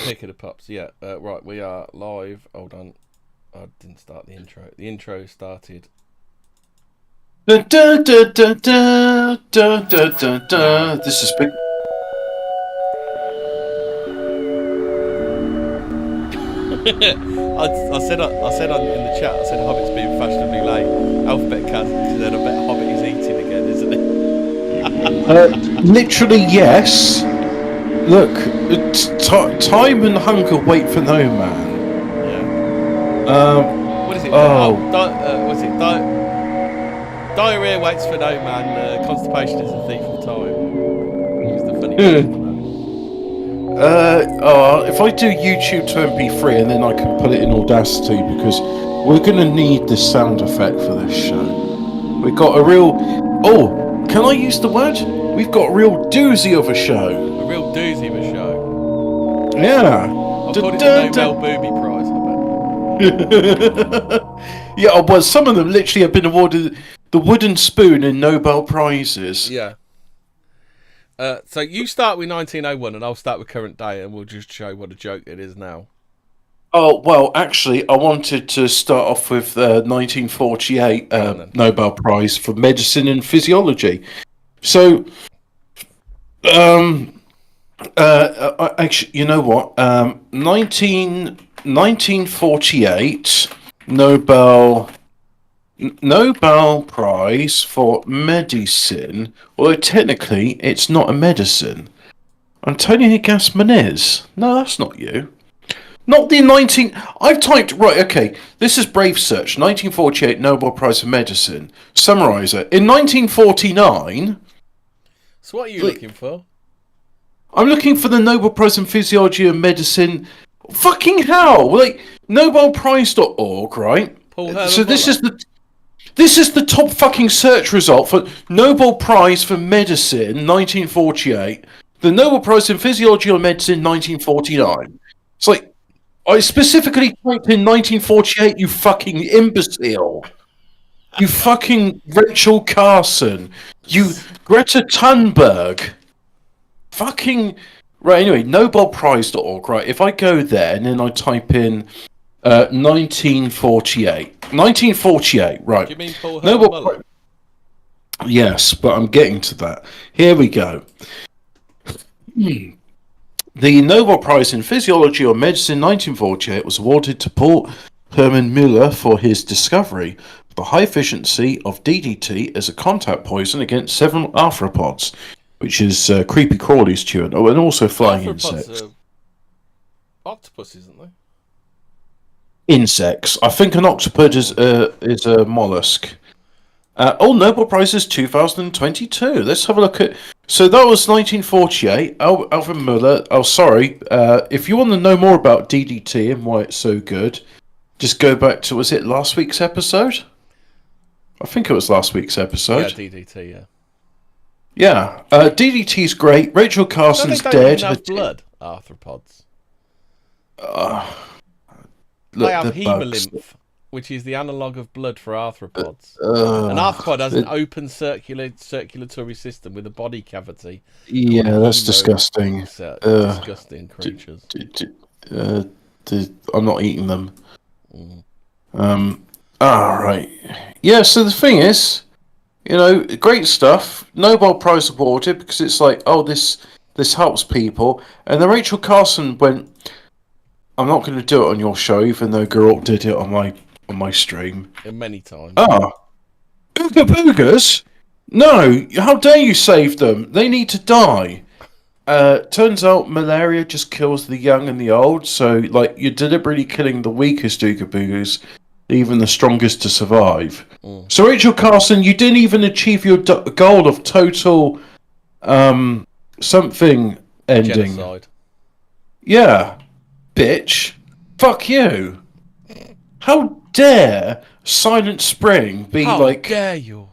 Knicker Pops, yeah. Right, we are live. Hold on. I didn't start the intro. The intro started. Da, da, da, da, da, da, da, da. This is big. I said in the chat, I said Hobbit's being fashionably late. Alphabet Cast, then I bet Hobbit is eating again, isn't it? Literally, yes. Look, time and hunger wait for no man. Yeah. What is it? Oh. What's it? Diarrhea waits for no man. Constipation is a thief of time. Use the funny version if I do YouTube to MP3 and then I can put it in Audacity, because we're going to need this sound effect for this show. We've got a real... Oh, can I use the word? We've got a real doozy of a show. A real doozy of a show. Yeah. I'll call it the Nobel booby prize, Yeah, well, some of them literally have been awarded the wooden spoon in Nobel Prizes. Yeah. So you start with 1901 and I'll start with current day, and we'll just show what a joke it is now. Oh, well, actually, I wanted to start off with 1948 Nobel Prize for Medicine and Physiology. So, actually, you know what? 1948 Nobel Prize for Medicine, although technically it's not a medicine. Antonio Gassman is. No, that's not you. Not the 19... I've typed... Right, okay. This is Brave Search. 1948 Nobel Prize for Medicine. Summariser. In 1949... So what are you looking for? I'm looking for the Nobel Prize in Physiology and Medicine. Fucking hell! Like, nobelprize.org, right? So this is the top fucking search result for Nobel Prize for Medicine, 1948. The Nobel Prize in Physiology or Medicine, 1949. It's like, I specifically typed in 1948, you fucking imbecile. You fucking Rachel Carson. You Greta Thunberg. Fucking... Right, anyway, nobelprize.org, right? If I go there and then I type in 1948. 1948, right. Do you mean Paul Nobel? Yes, but I'm getting to that. Here we go. The Nobel Prize in Physiology or Medicine 1948 was awarded to Paul Hermann Müller for his discovery of the high efficiency of DDT as a contact poison against several arthropods, which is creepy crawlies, Stuart, and also flying insects. Octopus, isn't they? Insects. I think an octopus is a mollusk. Nobel Prizes 2022. Let's have a look at... So that was 1948. Alfred Müller. Oh, sorry. If you want to know more about DDT and why it's so good, just go back to... Was it last week's episode? I think it was last week's episode. Yeah, DDT, yeah. Yeah. DDT's great. Rachel Carson's dead. They don't have blood, arthropods. They have hemolymph, which is the analogue of blood for arthropods. An arthropod has an open circulatory system with a body cavity. Yeah, that's disgusting. Disgusting creatures. I'm not eating them. Right. Yeah, so the thing is, you know, great stuff. Nobel Prize awarded because it's like, oh, this helps people. And then Rachel Carson went, I'm not going to do it on your show, even though Geralt did it on my stream. Many times. Ooga boogers? No, how dare you save them? They need to die. Turns out malaria just kills the young and the old, so like you're deliberately killing the weakest ooga boogers, even the strongest to survive. So Rachel Carson, you didn't even achieve your goal of total something ending. Genocide. Yeah. Bitch. Fuck you. How dare Silent Spring be like... How dare you?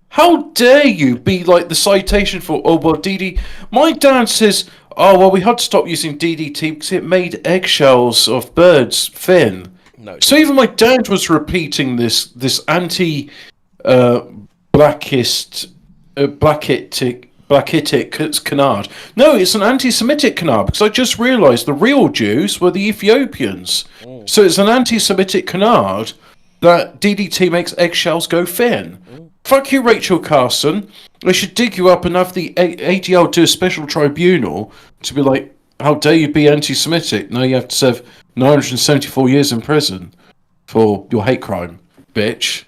How dare you be like the citation for, oh, well, DDT... My dad says, oh, well, we had to stop using DDT because it made eggshells of birds thin. No. So even my dad was repeating this anti-blackist Blackitic canard. No, it's an anti-Semitic canard, because I just realised the real Jews were the Ethiopians. So it's an anti-Semitic canard that DDT makes eggshells go thin. Fuck you, Rachel Carson. They should dig you up and have the ADL do a special tribunal to be like, how dare you be anti-Semitic? No, you have to serve 974 years in prison for your hate crime, bitch.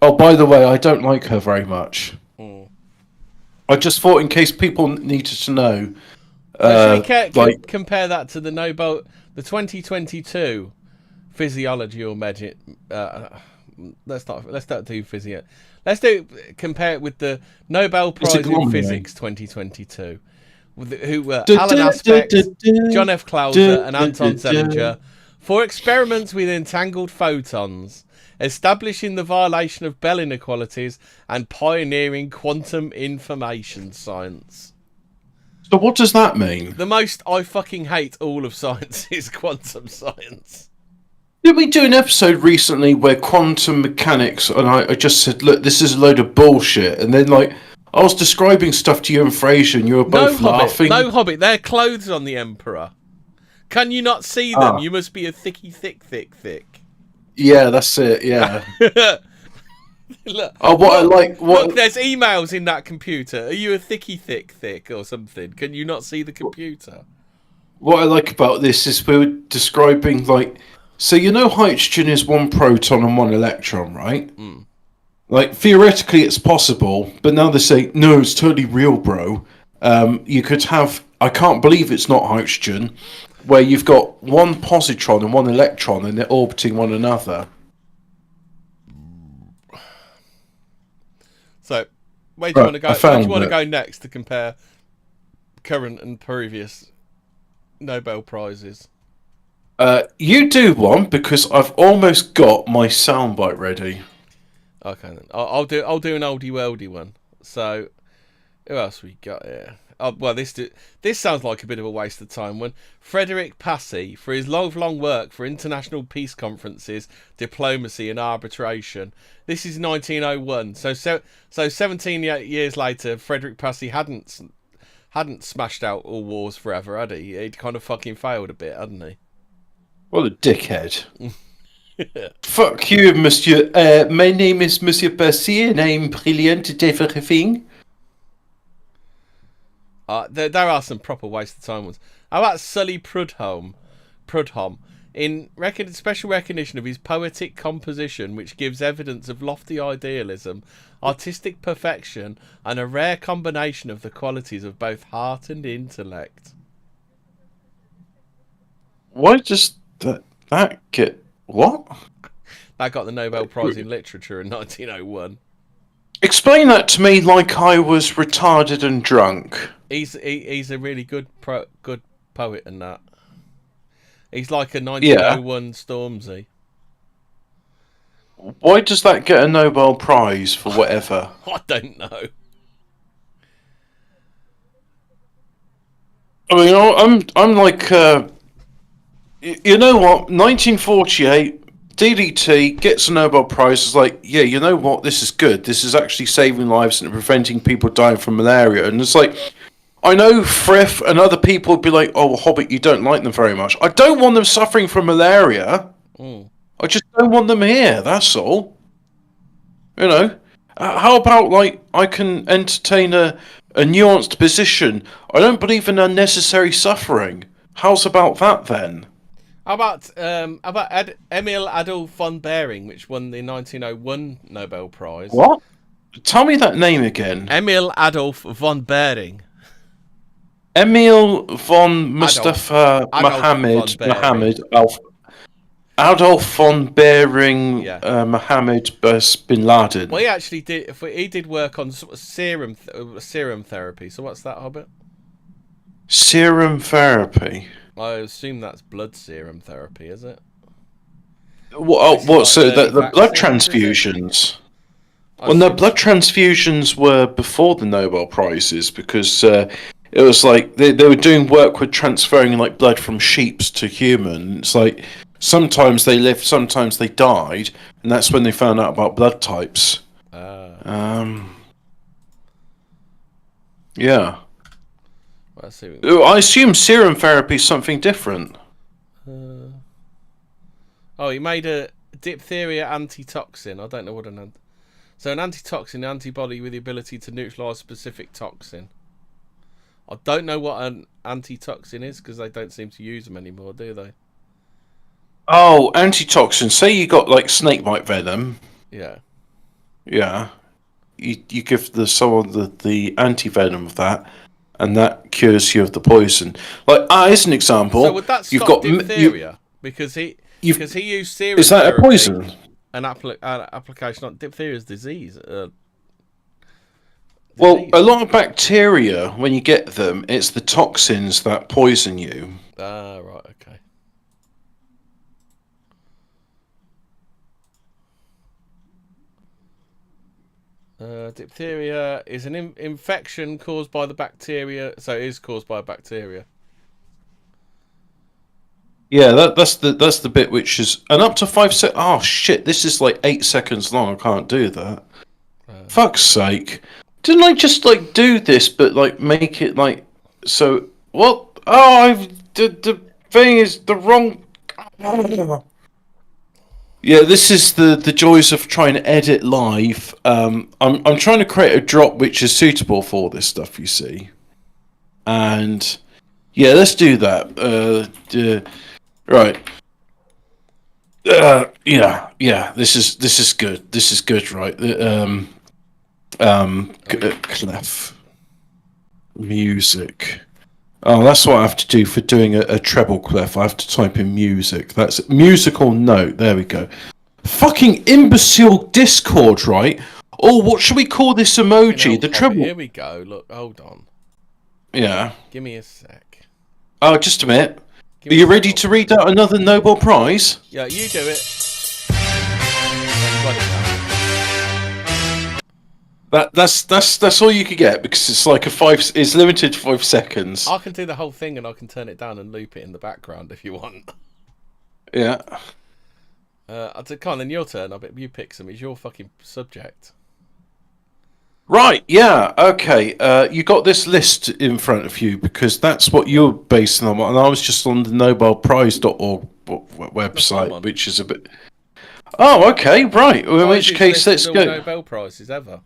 Oh, by the way, I don't like her very much. I just thought, in case people needed to know, should we compare that to the Nobel, the 2022 physiology or magic? Let's not do physio. Compare it with the Nobel Prize in Physics 2022, who were Alan Aspect, John F. Clauser, and Anton Zeilinger, for experiments with entangled photons, establishing the violation of Bell inequalities and pioneering quantum information science. So what does that mean? The most I fucking hate all of science is quantum science. Did we do an episode recently where quantum mechanics, and I just said, look, this is a load of bullshit, and then I was describing stuff to you and Fraser, and you were both laughing. No, Hobbit, they're clothes on the Emperor. Can you not see them? You must be a thick. Yeah, that's it. Yeah. Look, look, there's emails in that computer. Are you a thick or something? Can you not see the computer? What I like about this is we were describing, so hydrogen is one proton and one electron, right? Theoretically it's possible, but now they say, no, it's totally real, bro. You could have, I can't believe it's not hydrogen, where you've got one positron and one electron and they're orbiting one another. So, where do you want to go? Where do you want to go next to compare current and previous Nobel Prizes? You do one, because I've almost got my soundbite ready. Okay, then. I'll do an oldie worldy one. So, who else we got here? Well, this sounds like a bit of a waste of time. One, Frederick Passy, for his long work for international peace conferences, diplomacy and arbitration. This is 1901. So 17 years later, Frederick Passy hadn't smashed out all wars forever, had he? He'd kind of fucking failed a bit, hadn't he? What a dickhead. Fuck you, monsieur. My name is Monsieur Passy, and I'm brilliant at everything. There are some proper waste of time ones. How about Sully Prudhomme, in special recognition of his poetic composition, which gives evidence of lofty idealism, artistic perfection, and a rare combination of the qualities of both heart and intellect. Why does that get what? That got the Nobel Prize in Literature in 1901. Explain that to me like I was retarded and drunk. He's a really good poet and that. He's like a 1901 Stormzy. Why does that get a Nobel Prize for whatever? I don't know. I mean, I'm like, you know what? 1948, DDT gets a Nobel Prize. It's like, yeah, you know what? This is good. This is actually saving lives and preventing people dying from malaria. And it's like, I know Frith and other people would be like, oh, Hobbit, you don't like them very much. I don't want them suffering from malaria. I just don't want them here, that's all. How about, I can entertain a nuanced position. I don't believe in unnecessary suffering. How's about that, then? How about Emil Adolf von Behring, which won the 1901 Nobel Prize? What? Tell me that name again. Emil Adolf von Behring. Emil von Mustafa Mohammed Adolf von Behring, Mohammed bin Laden. Well, he actually did work on serum therapy. So what's that, Hobbit? Serum therapy. I assume that's blood serum therapy, is it? The blood transfusions? Well, no, blood transfusions were before the Nobel Prizes, because it was like they were doing work with transferring blood from sheep to human. It's like sometimes they lived, sometimes they died, and that's when they found out about blood types. Yeah. Let's see. I assume serum therapy is something different. He made a diphtheria antitoxin. I don't know what So an antitoxin, antibody with the ability to neutralise specific toxin. I don't know what an antitoxin is because they don't seem to use them anymore, do they? Oh, antitoxin. Say you got like snakebite venom. Yeah. Yeah. You give someone the anti-venom of that, and that cures you of the poison. Like, as an example, so would that stop diphtheria? Because he used serum. Is that a poison? An application on diphtheria is disease. Well, a lot of bacteria, when you get them, it's the toxins that poison you. Ah, right, okay. Diphtheria is an infection caused by the bacteria, so it is caused by a bacteria. Yeah, that's the bit which is, and up to 5 seconds. Oh shit! This is like 8 seconds long. I can't do that. Fuck's sake! Didn't I just like do this, but like make it like so? What? Oh, the thing is the wrong. Yeah, this is the joys of trying to edit live. I'm trying to create a drop which is suitable for this stuff, you see. And yeah, let's do that. Right. Yeah. This is good. This is good, right? Clef music. Oh, that's what I have to do for doing a treble clef. I have to type in music. That's musical note. There we go. Fucking imbecile Discord, right? Oh, what should we call this emoji? The treble. Here we go. Look, hold on. Yeah. Give me a sec. Oh, just a minute. Are you ready to read out another Nobel Prize? Yeah, you do it. That's all you can get because it's like it's limited to 5 seconds. I can do the whole thing and I can turn it down and loop it in the background if you want. Yeah. Come on, then your turn. I bet you pick some. It's your fucking subject. Right, yeah, okay. You got this list in front of you because that's what you're basing on, and I was just on the nobelprize.org website, which is a bit... Oh, okay, right. In which case, let's go. Nobel Prizes ever.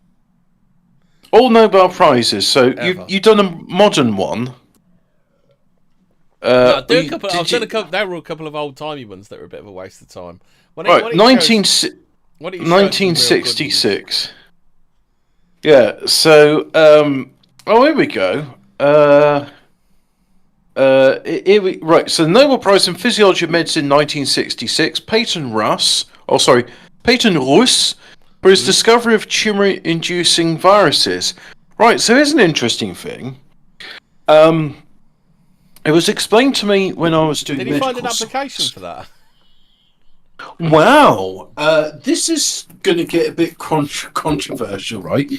All Nobel Prizes. So you've done a modern one. No, do a couple. I've done a couple. There were a couple of old-timey ones that were a bit of a waste of time. Right, 1966. Yeah, so, here we go. Right, so the Nobel Prize in Physiology of Medicine 1966, Peyton Rus, for his discovery of tumor-inducing viruses. Right, so here's an interesting thing. It was explained to me when I was doing medical... Did he find an application for that? Wow, this is going to get a bit controversial, right?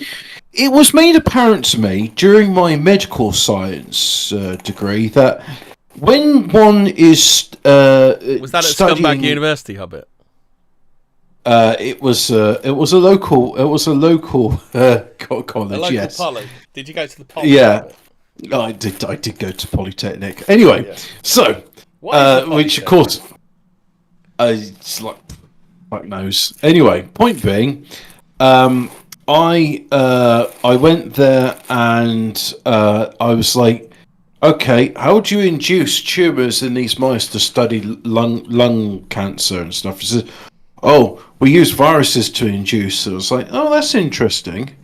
It was made apparent to me during my medical science degree that when one is was that at Scumbag University, Hobbit? It was a local college. A local poly. Did you go to the poly? Yeah, I did go to Polytechnic. Anyway, yeah. So which of course. It's like fuck knows. Anyway, point being, I went there and I was like, okay, how do you induce tumours in these mice to study lung cancer and stuff? He said, oh, we use viruses to induce. I was like, oh, that's interesting.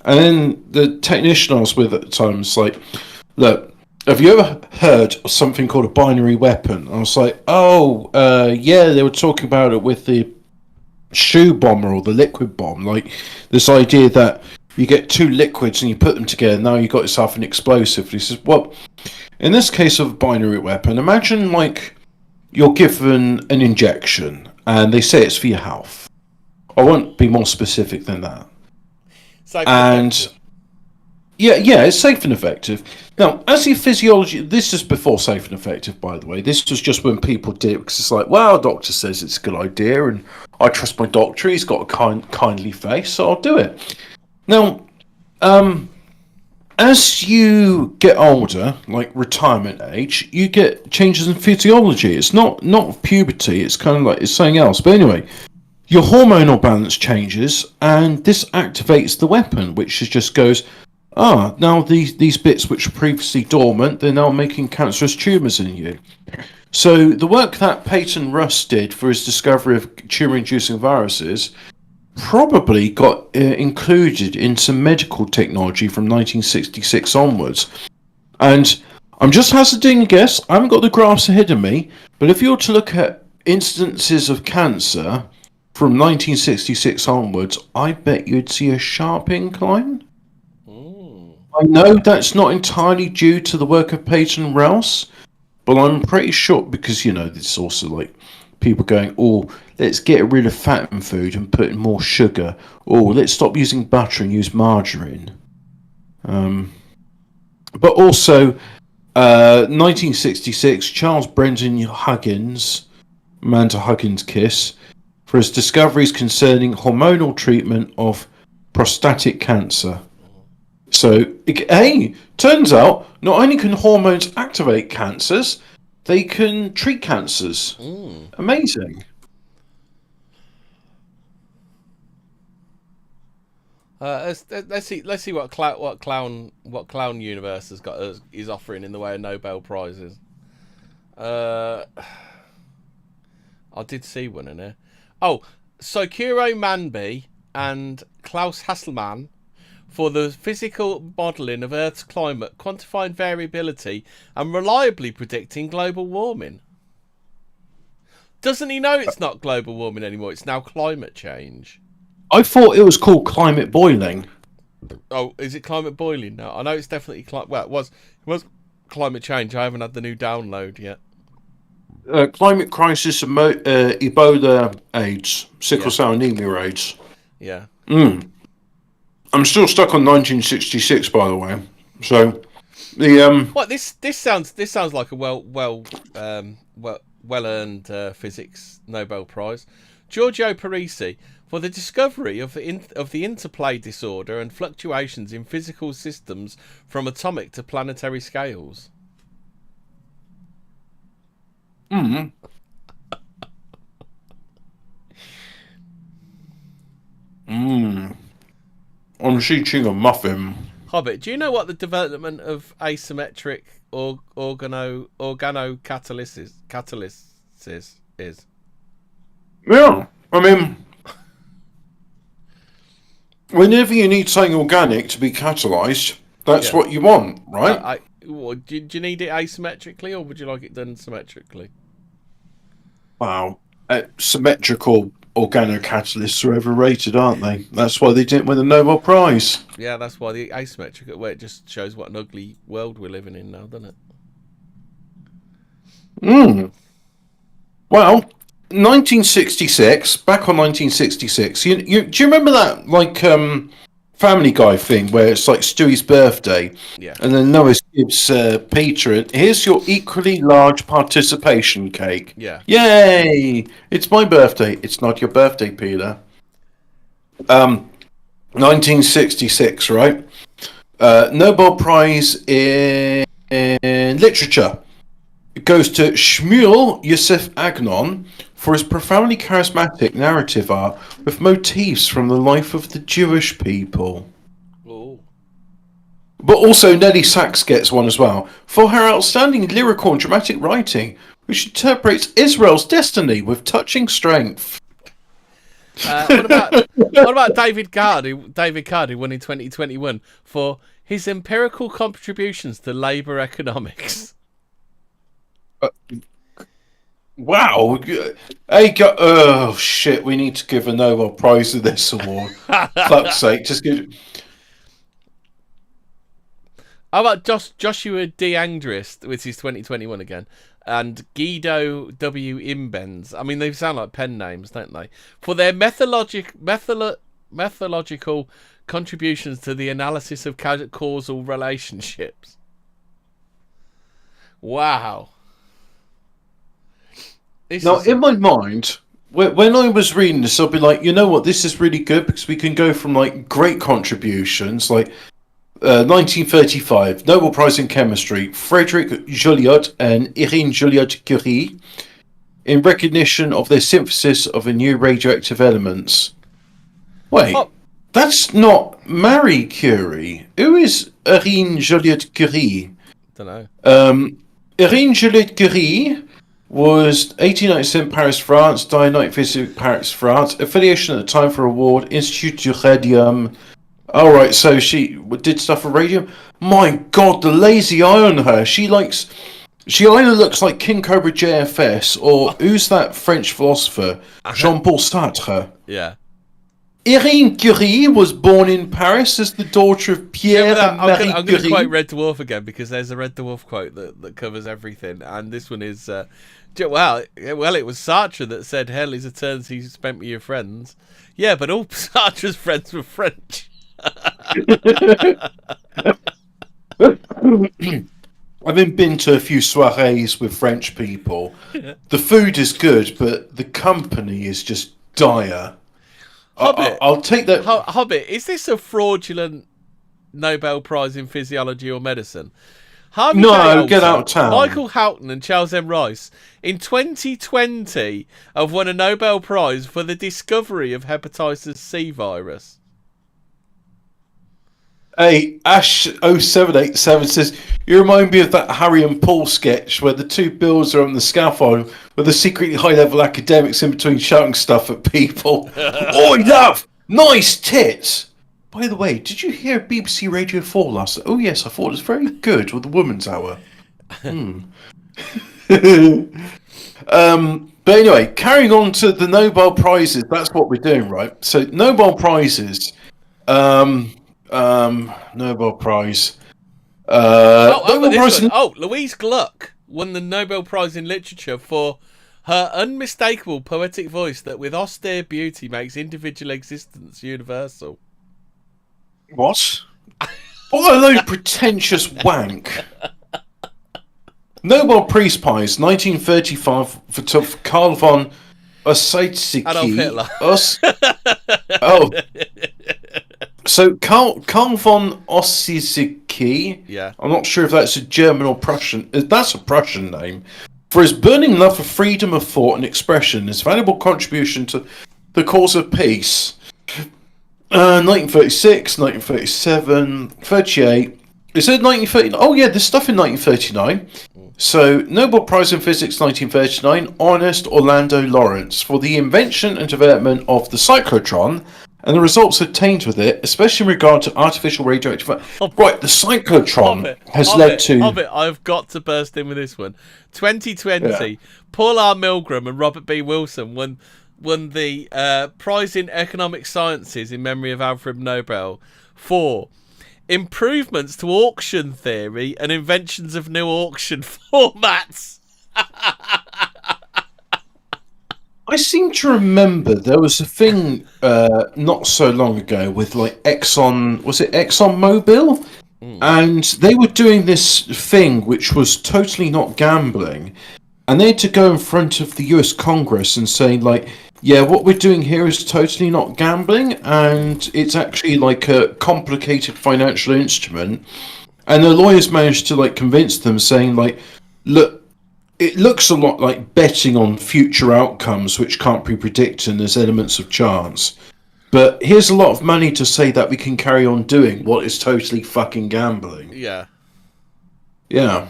And then the technician I was with at the time was like, look, have you ever heard of something called a binary weapon? I was like, yeah, they were talking about it with the shoe bomber or the liquid bomb. Like, this idea that you get two liquids and you put them together, now you've got yourself an explosive. He says, well, in this case of a binary weapon, imagine, like, you're given an injection and they say it's for your health. I won't be more specific than that. Yeah, it's safe and effective. Now, as your physiology, this is before safe and effective, by the way. This was just when people did it, because it's like, well, doctor says it's a good idea, and I trust my doctor. He's got a kindly face, so I'll do it. Now, as you get older, like retirement age, you get changes in physiology. It's not puberty. It's kind of like it's something else. But anyway, your hormonal balance changes, and this activates the weapon, which just goes, now these bits which were previously dormant, they're now making cancerous tumours in you. So the work that Peyton Rust did for his discovery of tumour-inducing viruses probably got included in some medical technology from 1966 onwards. And I'm just hazarding a guess. I haven't got the graphs ahead of me, but if you were to look at incidences of cancer from 1966 onwards, I bet you'd see a sharp incline. I know that's not entirely due to the work of Peyton Rouse, but I'm pretty sure because, it's also like people going, let's get rid of fat in food and put in more sugar. Let's stop using butter and use margarine. But also, 1966, Charles Brenton Huggins, Amanda Huggins Kiss, for his discoveries concerning hormonal treatment of prostatic cancer. So, hey, turns out not only can hormones activate cancers, they can treat cancers. Amazing. Let's see what clown universe is offering in the way of Nobel prizes. I did see one in there. Soichiro Manby and Klaus Hasselmann for the physical modelling of Earth's climate, quantifying variability and reliably predicting global warming. Doesn't he know it's not global warming anymore? It's now climate change. I thought it was called climate boiling. Oh, is it climate boiling now? I know it's definitely it was climate change. I haven't had the new download yet. Climate crisis, Ebola, AIDS, sickle cell anemia, AIDS. Yeah. I'm still stuck on 1966, by the way. So the What this sounds like a well earned physics Nobel Prize. Giorgio Parisi for the discovery of the interplay disorder and fluctuations in physical systems from atomic to planetary scales. I'm teaching a muffin. Hobbit, do you know what the development of asymmetric organocatalysis is? Yeah, I mean, whenever you need something organic to be catalysed, that's what you want, right? Do you need it asymmetrically, or would you like it done symmetrically? Wow, symmetrical organocatalysts are overrated, aren't they? That's why they didn't win the Nobel Prize. Yeah, that's why the asymmetric, where it just shows what an ugly world we're living in now, doesn't it? Well, 1966, back on 1966, do you remember that, like, Family Guy thing where it's like Stewie's birthday? Yeah. And then Noah gives Peter, here's your equally large participation cake. Yeah. Yay! It's my birthday. It's not your birthday, Peter. 1966, right? Nobel Prize in Literature. It goes to Shmuel Yosef Agnon for his profoundly charismatic narrative art with motifs from the life of the Jewish people. Oh. But also Nellie Sachs gets one as well for her outstanding lyrical and dramatic writing, which interprets Israel's destiny with touching strength. What about David Card, who won in 2021 for his empirical contributions to labour economics? Wow. Hey, oh shit, we need to give a Nobel Prize to this award. Fuck's sake, just give. How about Joshua D. Angdrist, which is 2021 again, and Guido W. Imbens? I mean, they sound like pen names, don't they? For their methodological contributions to the analysis of causal relationships. Wow. In my mind, when I was reading this, I'll be like, you know what, this is really good because we can go from like great contributions, like 1935, Nobel Prize in Chemistry, Frédéric Joliot and Irene Joliot-Curie, in recognition of their synthesis of a new radioactive elements. Wait, that's not Marie Curie. Who is Irene Joliot-Curie? Don't know. Irene Joliot-Curie was 1897 Paris, France, died 1950 Paris, France. Affiliation at the time for award, Institut du Radium. Alright, so she did stuff for radium. My god, the lazy eye on her. She either looks like King Cobra JFS or who's that French philosopher? Jean-Paul Sartre. Yeah. Irene Curie was born in Paris as the daughter of Pierre and Marie Curie. I'm going to quote Red Dwarf again because there's a Red Dwarf quote that covers everything, and this one is, well, it was Sartre that said, "Hell is eternity spent with your friends." Yeah, but all Sartre's friends were French. I've been to a few soirees with French people. The food is good, but the company is just dire. Hobbit, I'll take that. Hobbit, is this a fraudulent Nobel Prize in Physiology or Medicine? Harvey J. Alter, get out of town. Michael Houghton and Charles M. Rice in 2020 have won a Nobel Prize for the discovery of hepatitis C virus. Hey, Ash0787 says, you remind me of that Harry and Paul sketch where the two Bills are on the scaffold with the secretly high-level academics in between shouting stuff at people. Oi, love! Nice tits! By the way, did you hear BBC Radio 4 last night? Oh, yes, I thought it was very good with the Woman's Hour. But anyway, carrying on to the Nobel Prizes, that's what we're doing, right? So, Nobel Prizes... Nobel Prize. Louise Gluck won the Nobel Prize in Literature for her unmistakable poetic voice that with austere beauty makes individual existence universal. What? What a load pretentious wank. Nobel Peace Prize, 1935, for Karl von Ossietzky. Adolf Hitler. So Karl von Ossietzky, yeah. I'm not sure if that's a German or Prussian. That's a Prussian name. For his burning love for freedom of thought and expression, his valuable contribution to the cause of peace. 1936, 1937, 38. It said 1939. Oh yeah, there's stuff in 1939. So Nobel Prize in Physics 1939, Ernest Orlando Lawrence for the invention and development of the cyclotron. And the results obtained with it, especially in regard to artificial radioactive... Right, the cyclotron has led to... I've got to burst in with this one. 2020, Paul R. Milgram and Robert B. Wilson won the Prize in Economic Sciences in memory of Alfred Nobel for improvements to auction theory and inventions of new auction formats. I seem to remember there was a thing not so long ago with like Exxon, was it ExxonMobil? And they were doing this thing which was totally not gambling. And they had to go in front of the US Congress and say like, yeah, what we're doing here is totally not gambling and it's actually like a complicated financial instrument. And the lawyers managed to like convince them saying like, look, it looks a lot like betting on future outcomes which can't be predicted and there's elements of chance. But here's a lot of money to say that we can carry on doing what is totally fucking gambling. Yeah. Yeah.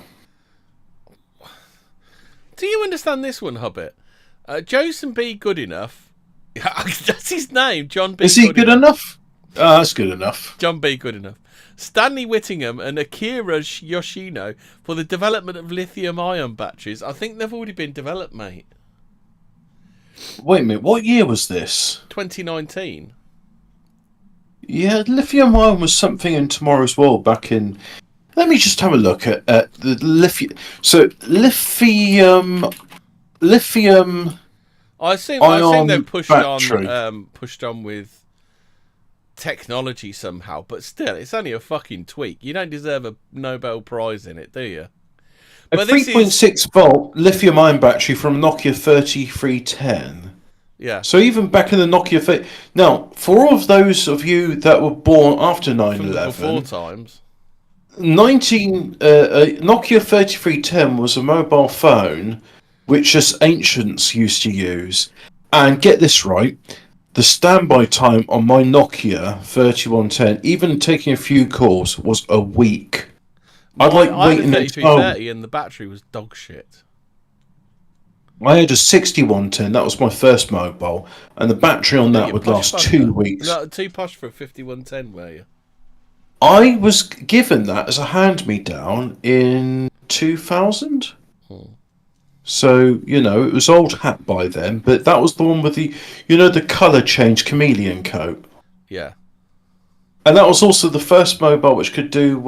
Do you understand this one, Hobbit? Joseph B. Goodenough. That's his name, John B. Is he good enough? That's good enough. John B. Goodenough. Stanley Whittingham and Akira Yoshino for the development of lithium-ion batteries. I think they've already been developed, mate. Wait a minute, what year was this? 2019. Yeah, lithium-ion was something in Tomorrow's World back in... Let me just have a look at the lithium... So, lithium... I assume they've pushed battery. Pushed on with technology somehow, but still, it's only a fucking tweak. You don't deserve a Nobel Prize in it, do you? A 3.6 volt lithium-ion battery from Nokia 3310. Yeah. So even back in the Nokia... Now, for all of those of you that were born after 9/11... Before times. Nokia 3310 was a mobile phone which us ancients used to use. And get this right, the standby time on my Nokia 3110, even taking a few calls, was a week. I had a 3330 and the battery was dog shit. I had a 6110, that was my first mobile, and the battery on that would last 2 weeks. No, too posh for a 5110, were you? I was given that as a hand-me-down in 2000. So, it was old hat by then, but that was the one with the, the colour change chameleon coat. Yeah. And that was also the first mobile which could do,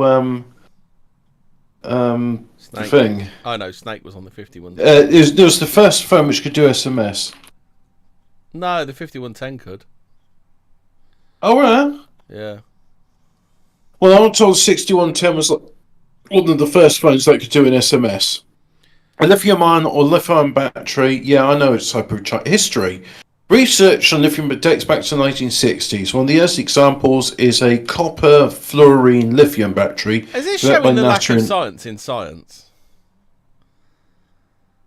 Snake. thing. Oh no, Snake was on the 5110. It was the first phone which could do SMS. No, the 5110 could. Oh, right? Yeah. Well, I'm told 6110 was one of the first phones that could do an SMS. A lithium-ion or lithium battery, yeah, I know it's history. Research on lithium dates back to the 1960s. One of the earliest examples is a copper fluorine lithium battery. Is it showing the lack of science in science?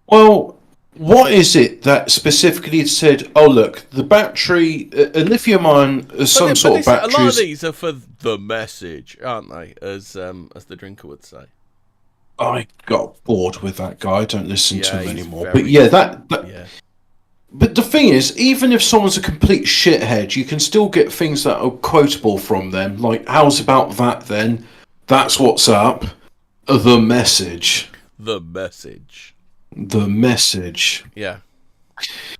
Well, what is it that specifically said, oh, look, the battery, a lithium-ion is some sort of battery. A lot of these are for the message, aren't they, as the drinker would say. I got bored with that guy. I don't listen to him anymore. But yeah. But the thing is, even if someone's a complete shithead, you can still get things that are quotable from them. Like, how's about that then? That's what's up. The message. The message. The message. Yeah.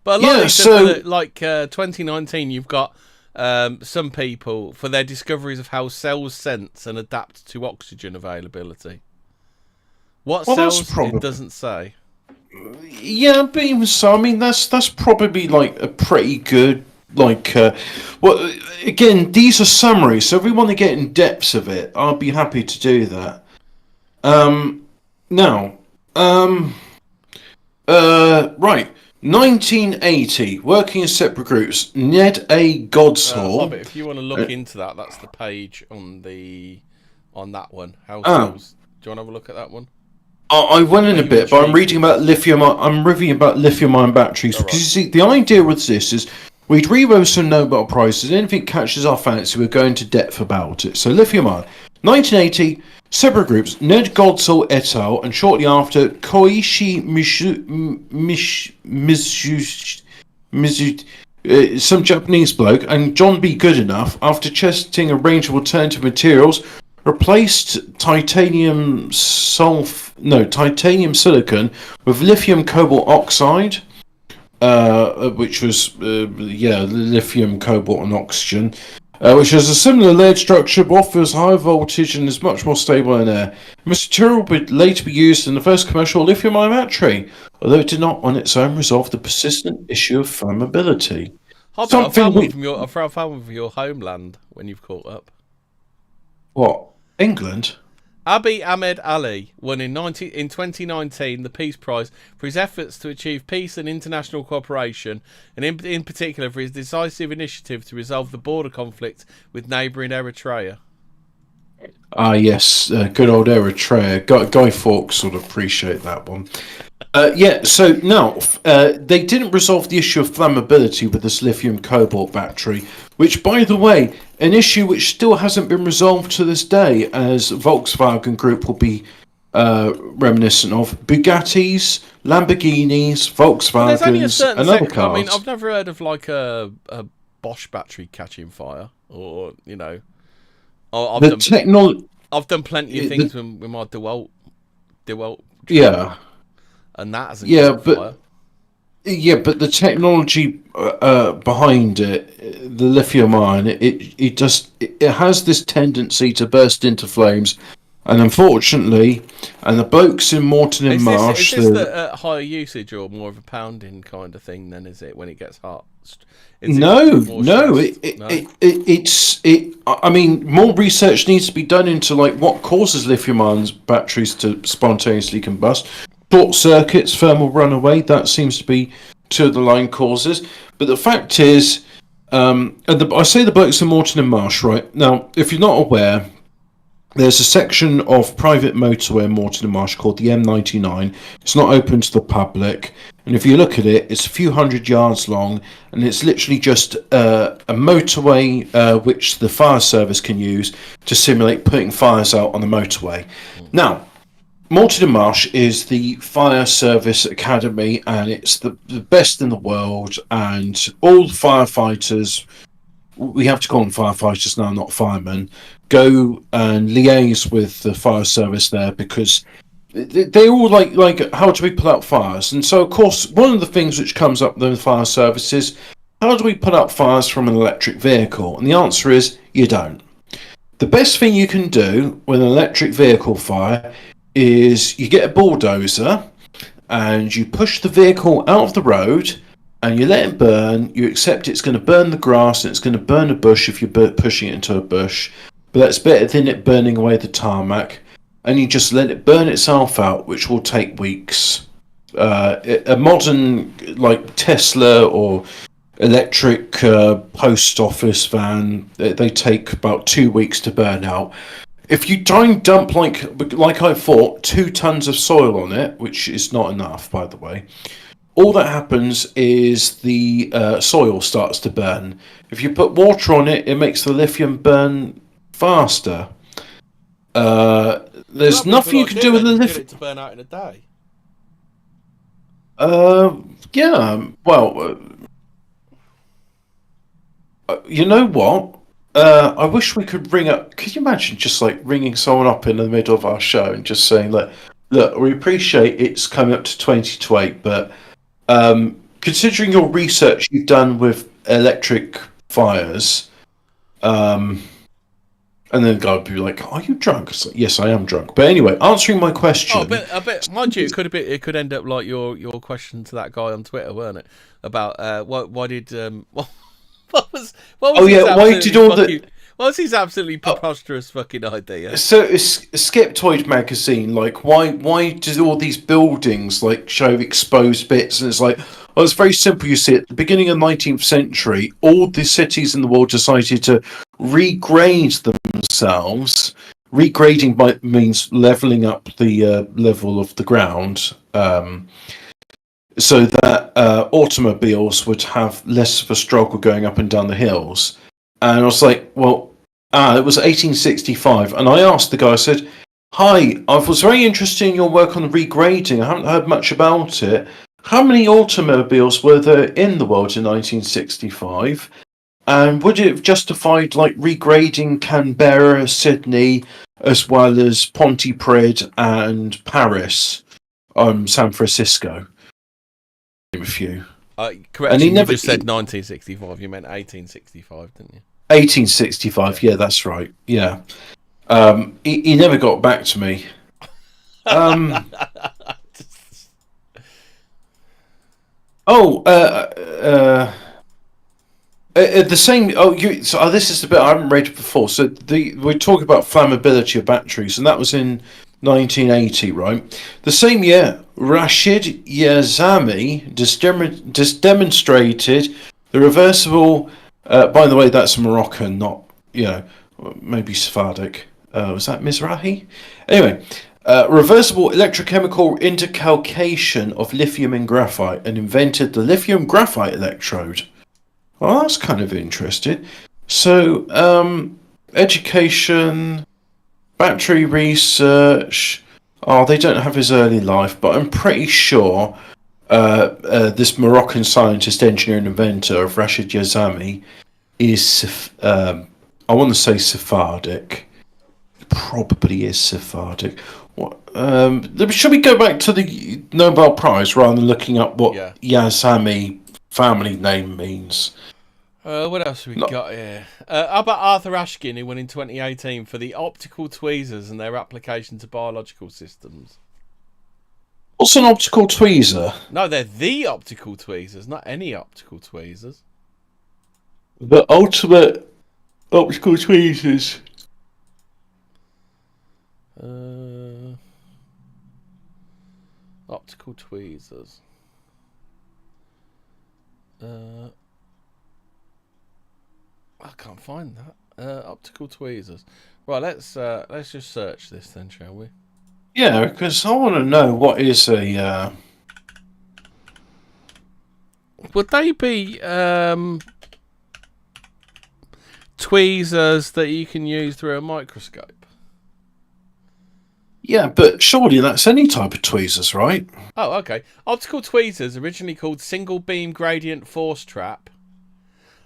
But a lot of these, like 2019, you've got some people for their discoveries of how cells sense and adapt to oxygen availability. What cells? It doesn't say. Yeah, but even so, I mean, that's probably like a pretty good, well, again, these are summaries, so if we want to get in depths of it, I'll be happy to do that. Right, 1980, working in separate groups, Ned A. Godsall. If you want to look into that, that's the page on that one. How cells? Do you want to have a look at that one? I went in a bit, but I'm reading about lithium. I'm reading about lithium-ion batteries because you see, the idea with this is we'd read some Nobel prizes. Anything catches our fancy, we're going to depth about it. So lithium-ion, 1980, separate groups: Ned Godsall et al., and shortly after, Koichi Mizu, some Japanese bloke, and John B. Goodenough, after testing a range of alternative materials, replaced titanium silicon with lithium cobalt oxide, which was lithium cobalt and oxygen, which has a similar layered structure but offers high voltage and is much more stable in air. The material would later be used in the first commercial lithium-ion battery, although it did not on its own resolve the persistent issue of flammability. I found one from your homeland when you've caught up. What? England? Abiy Ahmed Ali won in 2019 the Peace Prize for his efforts to achieve peace and international cooperation, and in particular for his decisive initiative to resolve the border conflict with neighbouring Eritrea. Ah, yes, good old Eritrea. Guy Fawkes would appreciate that one. So now, they didn't resolve the issue of flammability with this lithium cobalt battery, which, by the way, an issue which still hasn't been resolved to this day, as Volkswagen Group will be reminiscent of Bugattis, Lamborghinis, Volkswagens, and other cars. I mean, I've never heard of like a Bosch battery catching fire, or I've done plenty of things with my DeWalt. Yeah. And that hasn't caught fire. Yeah, but the technology behind it, the lithium-ion, it has this tendency to burst into flames, and unfortunately, and the blokes in Morton and Marsh... Is this at higher usage or more of a pounding kind of thing then, is it, when it gets hot? No. I mean, more research needs to be done into like what causes lithium-ion batteries to spontaneously combust. Short circuits, thermal runaway, that seems to be two of the line causes. But the fact is, I say the blokes in Moreton and Marsh, right? Now, if you're not aware, there's a section of private motorway in Moreton and Marsh called the M99. It's not open to the public. And if you look at it, it's a few hundred yards long, and it's literally just a motorway which the fire service can use to simulate putting fires out on the motorway. Now, Moreton and Marsh is the fire service academy, and it's the best in the world, and all firefighters, we have to call them firefighters now, not firemen, go and liaise with the fire service there, because they're all like how do we put out fires? And so, of course, one of the things which comes up with the fire service is, how do we put out fires from an electric vehicle? And the answer is, you don't. The best thing you can do with an electric vehicle fire is you get a bulldozer and you push the vehicle out of the road and you let it burn. You accept it's going to burn the grass and it's going to burn a bush if you're pushing it into a bush, but that's better than it burning away the tarmac. And you just let it burn itself out, which will take weeks. A modern like Tesla or electric post office van, they take about 2 weeks to burn out. If you try and dump like I thought 2 tons of soil on it, which is not enough, by the way, all that happens is the soil starts to burn. If you put water on it, it makes the lithium burn faster. There's nothing you can do with the lithium. Get it to burn out in a day. Yeah. Well, you know what? I wish we could ring up. Could you imagine just like ringing someone up in the middle of our show and just saying, look, we appreciate it's coming up to 20 to 8, but considering your research you've done with electric fires, and then the guy would be like, "Are you drunk?" It's like, yes, I am drunk. But anyway, answering my question. I bet, mind you, it could end up like your question to that guy on Twitter, weren't it? About why did what was why did all the what was his absolutely preposterous fucking idea? So it's Skeptoid magazine. Like, why do all these buildings like show exposed bits? And it's like, oh, it's very simple. You see, at the beginning of the 19th century, all the cities in the world decided to regrade themselves. Regrading means leveling up the level of the ground, so that automobiles would have less of a struggle going up and down the hills. And I was like, well, it was 1865. And I asked the guy, I said, hi, I was very interested in your work on regrading. I haven't heard much about it. How many automobiles were there in the world in 1965? And would it have justified like regrading Canberra, Sydney, as well as Pontypridd and Paris, San Francisco? A few. Correct. You just said 1965. You meant 1865, didn't you? 1865. Yeah, that's right. Yeah. He never got back to me. The same. This is the bit I haven't read before. So we talk about flammability of batteries, and that was in 1980, right? The same year, Rashid Yazami just demonstrated the reversible. By the way, that's Moroccan, not maybe Sephardic. Was that Mizrahi? Anyway, reversible electrochemical intercalcation of lithium in graphite, and invented the lithium graphite electrode. Well, that's kind of interesting. So, education, battery research. Oh, they don't have his early life, but I'm pretty sure this Moroccan scientist, engineer, and inventor of Rashid Yazami is, I want to say Sephardic. Probably is Sephardic. Should we go back to the Nobel Prize rather than looking up what Yazami family name means? What else have we got here? How about Arthur Ashkin, who won in 2018 for the optical tweezers and their application to biological systems? What's an optical tweezer? No, they're the optical tweezers, not any optical tweezers. The ultimate optical tweezers. Optical tweezers. I can't find that. Optical tweezers. Right, let's just search this then, shall we? Yeah, because I want to know what is a. Would they be tweezers that you can use through a microscope? Yeah, but surely that's any type of tweezers, right? Oh, okay. Optical tweezers, originally called single beam gradient force trap.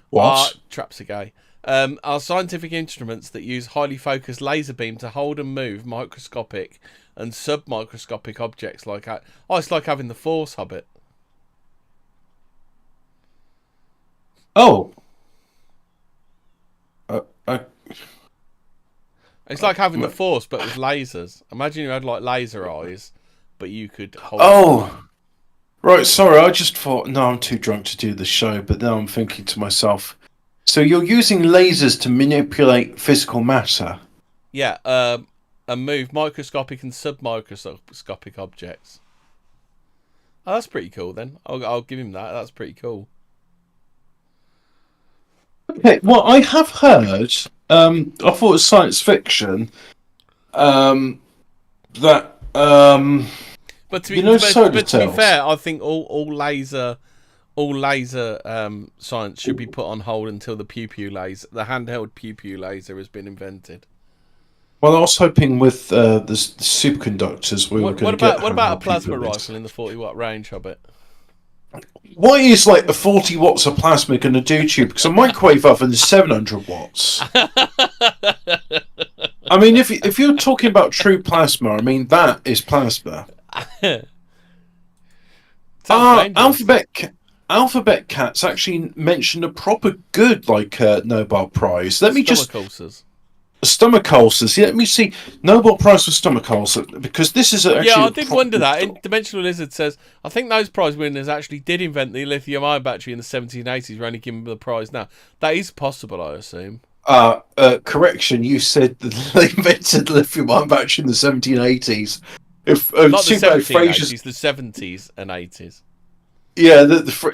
What? Traps are gay. Are scientific instruments that use highly focused laser beam to hold and move microscopic and submicroscopic objects like... it's like having the Force Hobbit. Oh. It's like having the Force, but with lasers. Imagine you had like laser eyes, but you could hold... Oh! Right, sorry, I just thought, no, I'm too drunk to do the show, but now I'm thinking to myself, so you're using lasers to manipulate physical matter? Yeah, and move microscopic and submicroscopic objects. Oh, that's pretty cool then. I'll give him that. That's pretty cool. Okay, well, I have heard, I thought it was science fiction, that, But to be fair, I think all laser science should be put on hold until the the handheld pew laser has been invented. Well, I was hoping with the superconductors we were going to get. What about a plasma rifle in the 40-watt range, Hobbit? What is like the 40 watts of plasma going to do to you? Because a microwave oven is 700 watts. I mean, if you're talking about true plasma, I mean that is plasma. Alphabet Cats actually mentioned a proper good Nobel Prize. Stomach ulcers. Yeah, let me see. Nobel Prize for stomach ulcers, because this is actually... Yeah, I did wonder that. Dimensional Lizard says, I think those prize winners actually did invent the lithium-ion battery in the 1780s. We're only giving them the prize now. That is possible, I assume. Correction, you said that they invented the lithium-ion battery in the 1780s. Not the 1780s, the 70s and 80s. Yeah,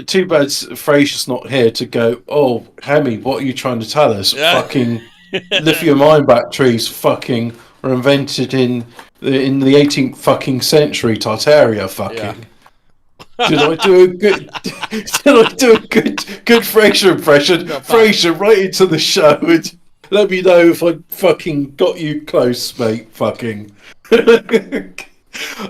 too bad Fraser's not here to go, oh, Hemi, what are you trying to tell us? Fucking... lithium-ion batteries fucking were invented in the 18th fucking century. Tartaria fucking. Yeah. Did I do a good Fraser impression? Fraser, right into the show and let me know if I fucking got you close, mate. Fucking.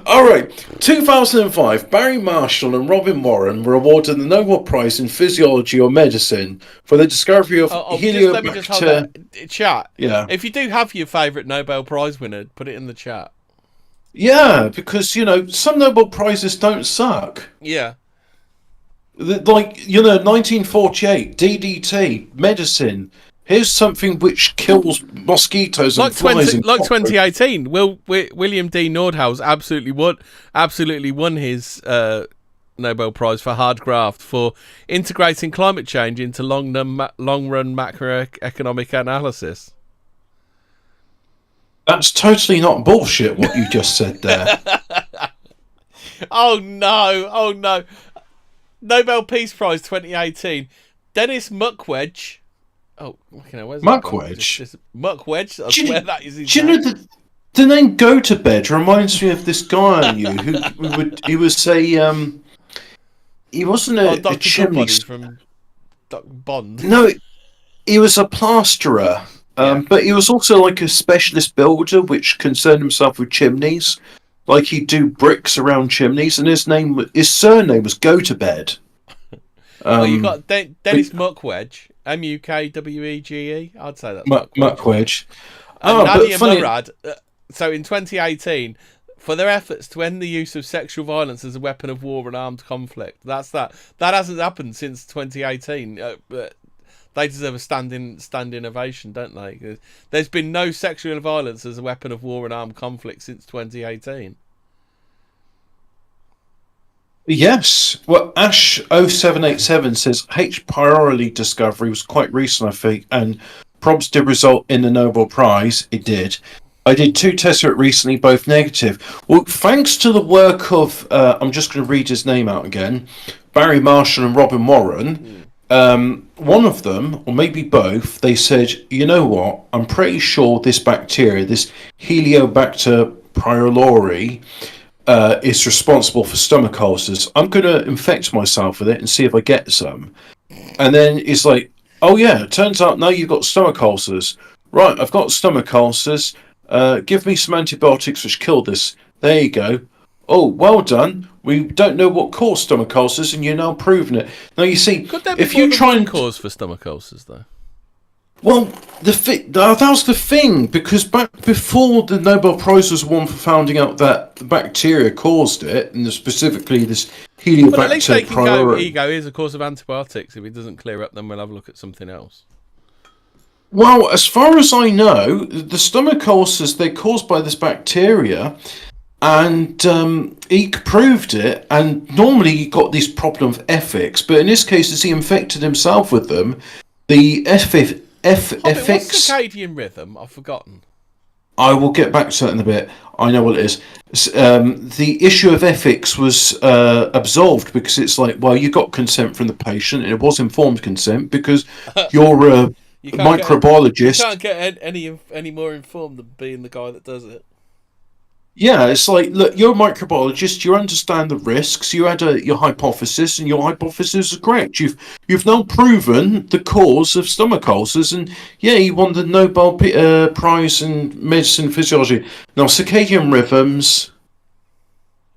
Alright, 2005, Barry Marshall and Robin Warren were awarded the Nobel Prize in Physiology or Medicine for the discovery of Heliobacter... Let me just hold that. Chat. Yeah. If you do have your favourite Nobel Prize winner, put it in the chat. Yeah, because, some Nobel Prizes don't suck. Yeah. 1948, DDT, medicine... Here's something which kills mosquitoes and flies. Like 2018, William D. Nordhaus absolutely won his Nobel Prize for hard graft for integrating climate change into long-run macroeconomic analysis. That's totally not bullshit, what you just said there. Oh no. Nobel Peace Prize 2018. Dennis Mukwege. Oh, okay, where's Mukwege? Mukwege? I swear that is his name. Do you know the name Go to Bed reminds me of this guy I knew he was a he wasn't a chimney from Bond. No, he was a plasterer, but he was also like a specialist builder which concerned himself with chimneys. Like he'd do bricks around chimneys, and his surname was Go to Bed. Well, you got Dennis Mukwege. Mukwege. I'd say that's Mukwege. Nadia Murad. So in 2018, for their efforts to end the use of sexual violence as a weapon of war and armed conflict. That hasn't happened since 2018. They deserve a standing ovation, don't they? There's been no sexual violence as a weapon of war and armed conflict since 2018. Yes. Well, Ash0787 says H. pylori discovery was quite recent, I think, and probs did result in the Nobel Prize. It did. I did 2 tests of it recently, both negative. Well, thanks to the work of, I'm just going to read his name out again, Barry Marshall and Robin Warren, one of them, or maybe both, they said, you know what, I'm pretty sure this bacteria, this Heliobacter pylori, is responsible for stomach ulcers. I'm going to infect myself with it and see if I get some. And then it's like, oh yeah, it turns out now you've got stomach ulcers. Right, I've got stomach ulcers. Give me some antibiotics which kill this. There you go. Oh, well done. We don't know what caused stomach ulcers, and you're now proving it. Now you see, could there be if you try and cause for stomach ulcers, though? Well, that was the thing, because back before the Nobel Prize was won for finding out that the bacteria caused it, and specifically this Heliobacter But at least they can go, pylori. here's a course of antibiotics. If it doesn't clear up, then we'll have a look at something else. Well, as far as I know, the stomach ulcers, they're caused by this bacteria, and he proved it, and normally you got this problem of ethics, but in this case, as he infected himself with them, the ethics... What's circadian rhythm? I've forgotten. I will get back to that in a bit. I know what it is. The issue of ethics was absolved because it's like, well, you got consent from the patient, and it was informed consent because you're a microbiologist. You can't get any more informed than being the guy that does it. Yeah, it's like, look, you're a microbiologist. You understand the risks. You had your hypothesis, and your hypothesis is correct. You've now proven the cause of stomach ulcers, and yeah, you won the Nobel Prize in Medicine Physiology. Now, circadian rhythms,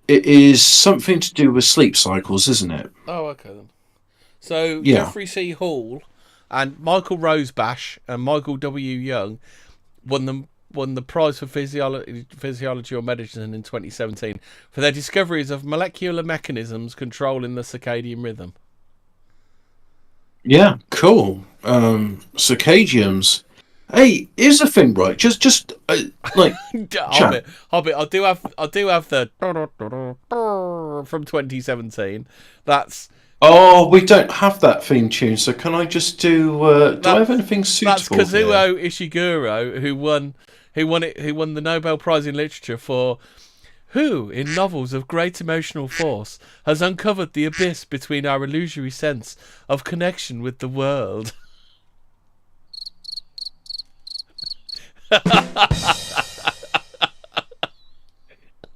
it is something to do with sleep cycles, isn't it? Oh, okay then. So yeah. Jeffrey C. Hall and Michael Rosebash and Michael W. Young won the prize for physiology or medicine in 2017 for their discoveries of molecular mechanisms controlling the circadian rhythm. Yeah, cool. Circadians. Hey, here's the thing, right? Just like Hobbit. I do have the from 2017. That's. Oh, we don't have that theme tune, so can I just do? Do I have anything suitable? That's Kazuo Ishiguro, who won the Nobel Prize in Literature for who, in novels of great emotional force, has uncovered the abyss between our illusory sense of connection with the world.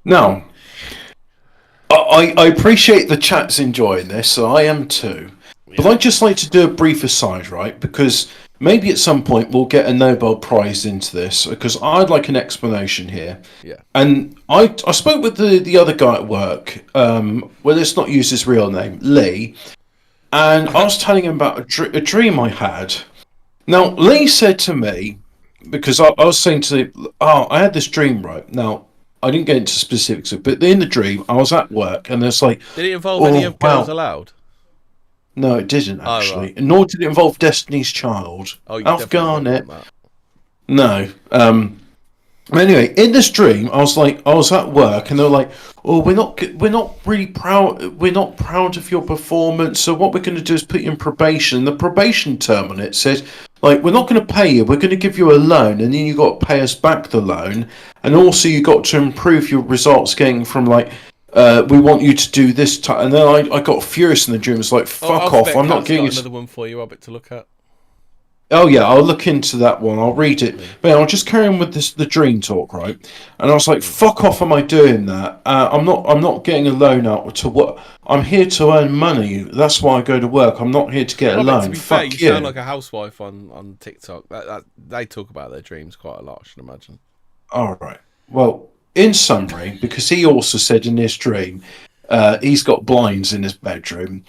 Now, I appreciate the chat's enjoying this, so I am too. Yeah. But I'd just like to do a brief aside, right? Because maybe at some point we'll get a Nobel Prize into this, because I'd like an explanation here. Yeah. And I spoke with the other guy at work, well, let's not use his real name, Lee, and I was telling him about a dream I had. Now, Lee said to me, because I was saying to him, I had this dream, right? Now, I didn't get into specifics, but in the dream, I was at work, and it's like... Did it involve any of Girls Aloud? No, it didn't, actually. Right. Nor did it involve Destiny's Child. Oh, you Alf Garnett. That. No. Anyway, in this dream, I was at work, and they were like, "Oh, we're not really proud. We're not proud of your performance. So what we're going to do is put you in probation." And the probation term on it says, like, we're not going to pay you. We're going to give you a loan, and then you got to pay us back the loan, and also you got to improve your results, getting from like, we want you to do this. And then I got furious in the dream. It's like, fuck off! I'm not getting another one for you. I'll bet to look at. Oh yeah, I'll look into that one. I'll read it. But I'll just carry on with the dream talk, right? And I was like, "Fuck off! Am I doing that? I'm not getting a loan out to what? I'm here to earn money. That's why I go to work. I'm not here to get a loan." To be fair, you sound like a housewife on TikTok. They talk about their dreams quite a lot, I should imagine. All right. Well, in summary, because he also said in this dream, he's got blinds in his bedroom.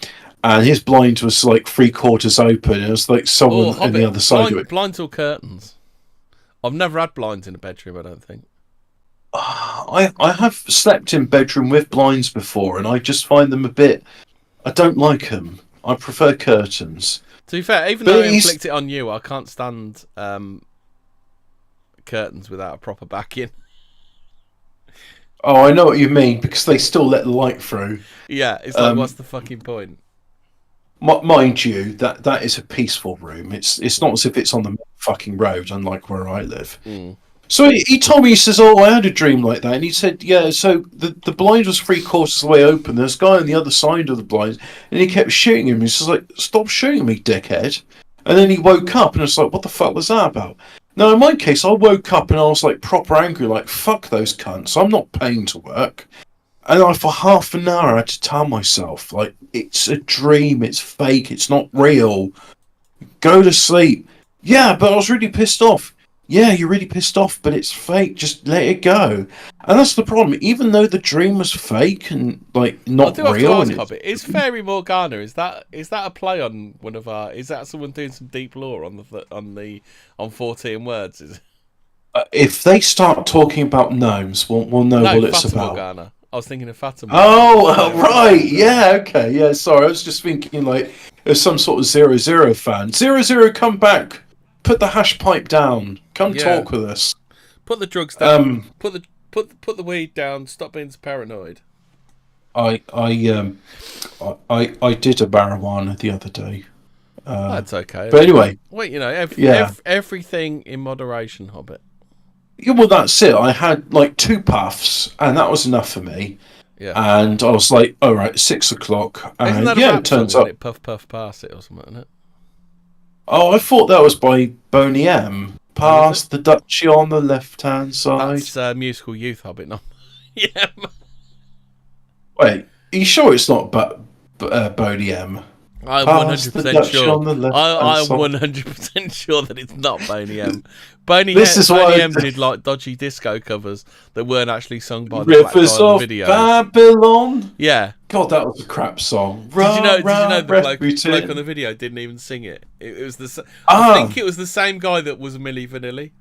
And his blind was like 3/4 open. And it was like someone on the other side of it. Blinds or curtains? I've never had blinds in a bedroom, I don't think. I have slept in bedroom with blinds before, and I just find them a bit... I don't like them. I prefer curtains. To be fair, even though I inflict it on you, I can't stand curtains without a proper backing. Oh, I know what you mean, because they still let the light through. Yeah, it's like, what's the fucking point? Mind you, that is a peaceful room. It's not as if it's on the fucking road, unlike where I live. So he told me, he says, "Oh, I had a dream like that," and he said, "Yeah." So the blind was 3/4 of the way open. There's a guy on the other side of the blind, and he kept shooting him. He says, "Like, stop shooting me, dickhead!" And then he woke up, and it's like, "What the fuck was that about?" Now, in my case, I woke up and I was like proper angry, like, "Fuck those cunts! I'm not paying to work." And for half an hour, I had to tell myself, like, it's a dream, it's fake, it's not real. Go to sleep. Yeah, but I was really pissed off. Yeah, you're really pissed off, but it's fake. Just let it go. And that's the problem. Even though the dream was fake and like not real. I do have to ask, Hobbit, is Fairy Morgana? Is that a play on one of our? Is that someone doing some deep lore on Fortean Words? Is if they start talking about gnomes, we'll know what it's Fata about. Morgana. I was thinking of Fata Morgana. Oh, right. Yeah. Okay. Yeah. Sorry, I was just thinking like there's some sort of 00 fan. 00, come back. Put the hash pipe down. Come talk with us. Put the drugs down. Put the weed down. Stop being so paranoid. I did a marijuana the other day. That's okay. But anyway, wait, everything in moderation, Hobbit. Yeah, well, that's it. I had like 2 puffs, and that was enough for me. Yeah. And I was like, "All right, 6 o'clock." And isn't that it turns up. It puff puff pass it or something, isn't it? Oh, I thought that was by Boney M. Pass the Dutchie on the left-hand side. That's musical youth, Hobbit, not yeah. Wait, are you sure it's not Boney M? I'm 100% sure. I'm 100% sure that it's not Boney M. Boney M did like dodgy disco covers that weren't actually sung by the black guy in the video. Babylon. Yeah. God, that was a crap song. Did you know the bloke on the video didn't even sing it? It was I think it was the same guy that was Milli Vanilli.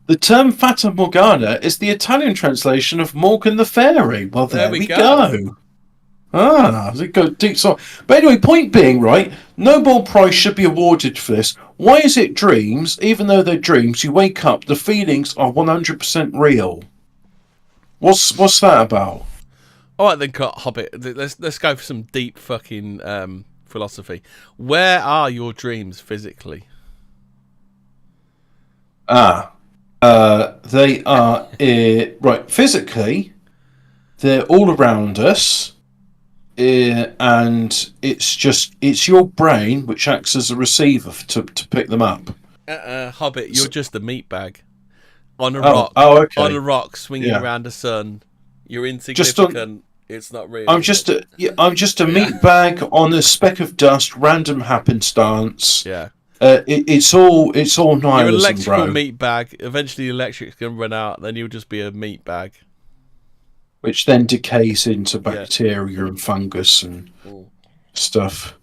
The term Fata Morgana is the Italian translation of Morgan the Fairy. Well, there we go. It's a good deep song. But anyway, point being, right, Nobel Prize should be awarded for this. Why is it dreams? Even though they're dreams, you wake up, the feelings are 100% real. What's that about? All right then, Hobbit. Let's go for some deep fucking philosophy. Where are your dreams physically? They are right. Physically, they're all around us. And it's your brain which acts as a receiver to pick them up. Hobbit, you're just a meat bag on a rock. Okay. On a rock, swinging around the sun. You're insignificant. It's not real. I'm just a meat bag on a speck of dust. Random happenstance. Yeah. It's all nihilism, you're an electrical bro. meat bag. Eventually, the electric's gonna run out. Then you'll just be a meat bag. Which then decays into bacteria and fungus and stuff.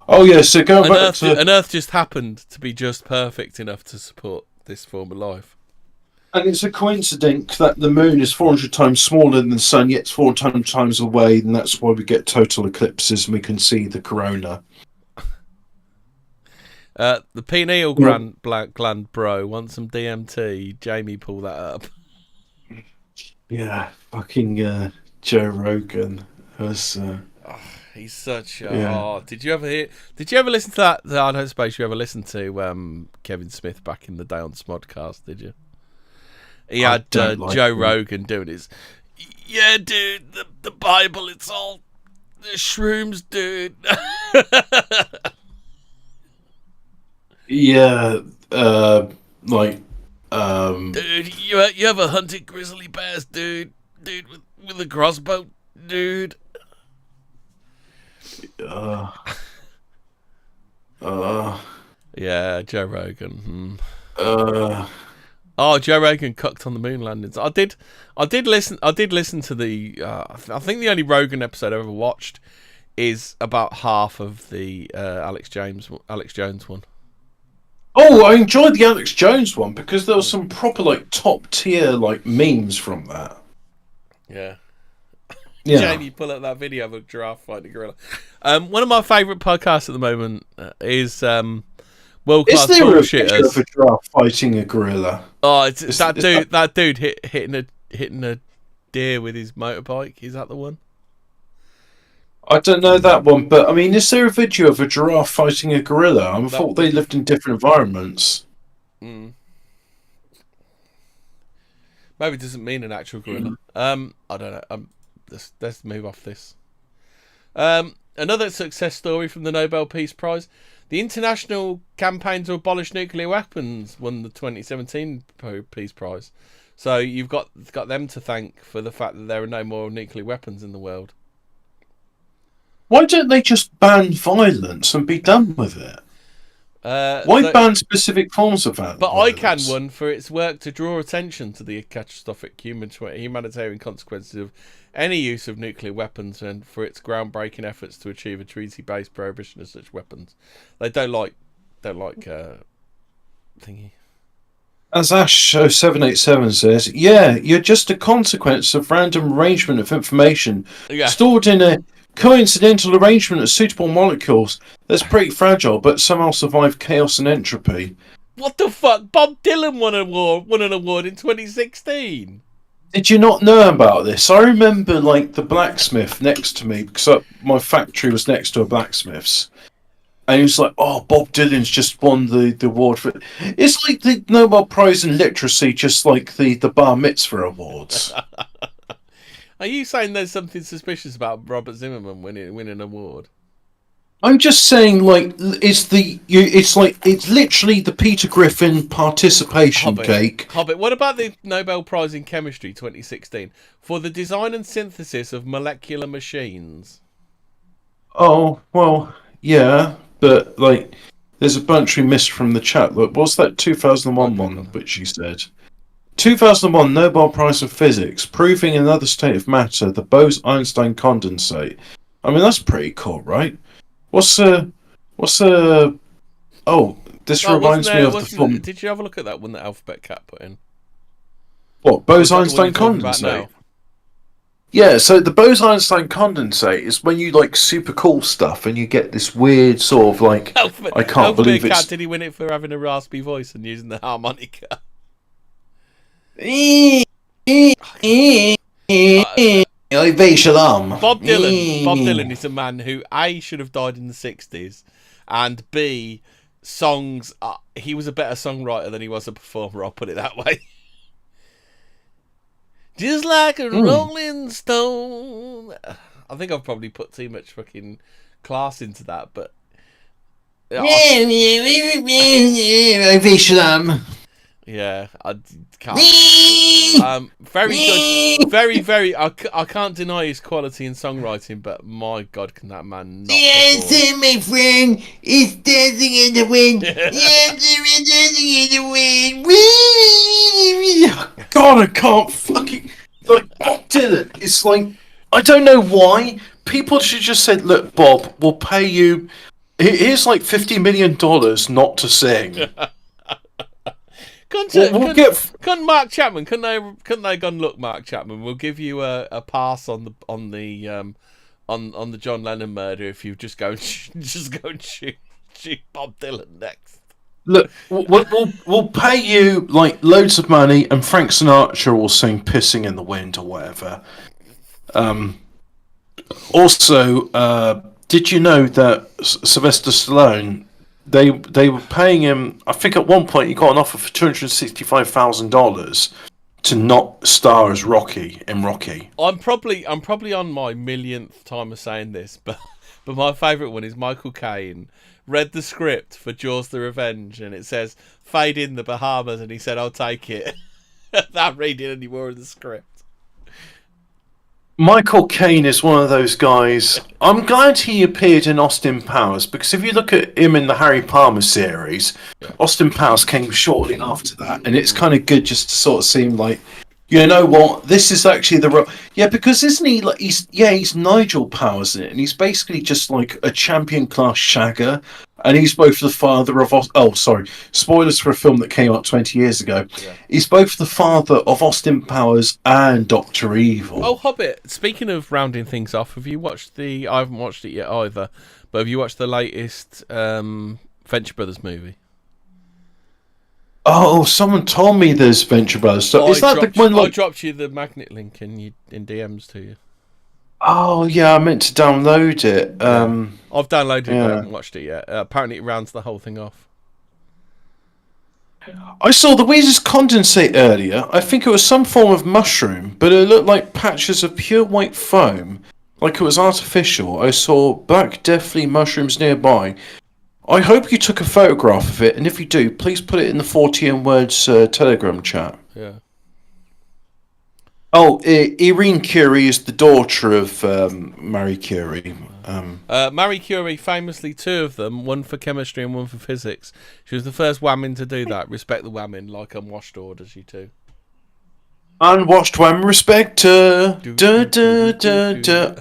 Oh yeah, so going back to... And Earth just happened to be just perfect enough to support this form of life. And it's a coincidence that the moon is 400 times smaller than the sun, yet it's 400 times away, and that's why we get total eclipses and we can see the corona. The pineal gland bro wants some DMT. Jamie, pull that up. Yeah, fucking Joe Rogan. He's such a... Did you ever listen to that? I don't suppose you ever listened to Kevin Smith back in the day on Smodcast, did you? He had Joe Rogan doing his... Yeah, dude, the Bible, it's all shrooms, dude. Yeah, dude, you ever hunted grizzly bears, dude? Dude, with a crossbow, dude. Yeah, Joe Rogan. Joe Rogan cucked on the moon landings. I did listen to the. I think the only Rogan episode I ever watched is about half of the Alex Jones one. Oh, I enjoyed the Alex Jones one because there was some proper top tier memes from that. Yeah. Jamie, pull up that video of a giraffe fighting a gorilla. One of my favourite podcasts at the moment is World Class Bullshitters. Is there a picture of a giraffe fighting a gorilla? Oh, that dude hitting a deer with his motorbike. Is that the one? I don't know that one, but I mean, is there a video of a giraffe fighting a gorilla? I thought they lived in different environments. Maybe it doesn't mean an actual gorilla. I don't know. Let's move off this. Another success story from the Nobel Peace Prize. The International Campaign to Abolish Nuclear Weapons won the 2017 Peace Prize. So you've got them to thank for the fact that there are no more nuclear weapons in the world. Why don't they just ban violence and be done with it? Why ban specific forms of violence? But ICANN won for its work to draw attention to the catastrophic humanitarian consequences of any use of nuclear weapons, and for its groundbreaking efforts to achieve a treaty-based prohibition of such weapons. They don't like thingy. As Ash 787 says, yeah, you're just a consequence of random arrangement of information stored in a coincidental arrangement of suitable molecules that's pretty fragile, but somehow survive chaos and entropy. What the fuck? Bob Dylan won an award in 2016. Did you not know about this? I remember, like, the blacksmith next to me, because my factory was next to a blacksmith's, and he was like, "Oh, Bob Dylan's just won the award for." It's like the Nobel Prize in Literacy, just like the Bar Mitzvah Awards. Are you saying there's something suspicious about Robert Zimmerman winning an award? I'm just saying, like, it's literally the Peter Griffin participation cake. Hobbit. What about the Nobel Prize in Chemistry 2016 for the design and synthesis of molecular machines? Oh, well, yeah, but, like, there's a bunch we missed from the chat. Look, what's that 2001 one, which she said? 2001 Nobel Prize in Physics, proving another state of matter, the Bose-Einstein condensate. I mean, that's pretty cool, right? This reminds me of the film. Did you have a look at that one that Alphabet Cat put in? What, Bose-Einstein condensate? Yeah, so the Bose-Einstein condensate is when you, like, super cool stuff and you get this weird sort of, like, I can't believe it's... Did he win it for having a raspy voice and using the harmonica? Bob Dylan is a man who A, should have died in the 60s, and B, songs, he was a better songwriter than he was a performer, I'll put it that way. Just like a rolling stone. I think I've probably put too much fucking class into that, but yeah, I can't. Very good. Very. I can't deny his quality in songwriting, but my God, can that man not? Yes, my friend, it's dancing in the wind. Dancing in the wind. God, I can't fucking like Bob Dylan. It's like, I don't know why people should just say, "Look, Bob, we'll pay you. Here's like $50 million not to sing." Couldn't Mark Chapman? Couldn't they gone, look, Mark Chapman, we'll give you a pass on the John Lennon murder if you just go and shoot Bob Dylan next. Look, we'll pay you like loads of money, and Frank Sinatra will sing "Pissing in the Wind" or whatever. Also, did you know that Sylvester Stallone? They were paying him. I think at one point he got an offer for $265,000 to not star as Rocky in Rocky. I'm probably on my millionth time of saying this, but my favourite one is Michael Caine read the script for Jaws: The Revenge, and it says "fade in the Bahamas," and he said, "I'll take it." Not reading any more of the script. Michael Caine is one of those guys. I'm glad he appeared in Austin Powers, because if you look at him in the Harry Palmer series, Austin Powers came shortly after that, and it's kind of good just to sort of seem like, you know what, this is actually the because isn't he like he's Nigel Powers in it, and he's basically just like a champion class shagger, and he's both the father of spoilers for a film that came out 20 years ago. He's both the father of Austin Powers and Dr. Evil. Oh, Hobbit, speaking of rounding things off, have you watched I haven't watched it yet either, but have you watched the latest Venture Brothers movie? Oh, someone told me there's Venture Brothers. So is that the one? I dropped you the magnet link in DMs to you. Oh yeah, I meant to download it. I've downloaded it, but I haven't watched it yet. Apparently, it rounds the whole thing off. I saw the weirdest condensate earlier. I think it was some form of mushroom, but it looked like patches of pure white foam, like it was artificial. I saw black deathly mushrooms nearby. I hope you took a photograph of it, and if you do, please put it in the Fortean Words Telegram chat. Yeah. Oh, Irene Curie is the daughter of Marie Curie. Marie Curie, famously two of them, one for chemistry and one for physics. She was the first woman to do that. Respect the women, like unwashed orders, you two. Unwashed woman, respect her.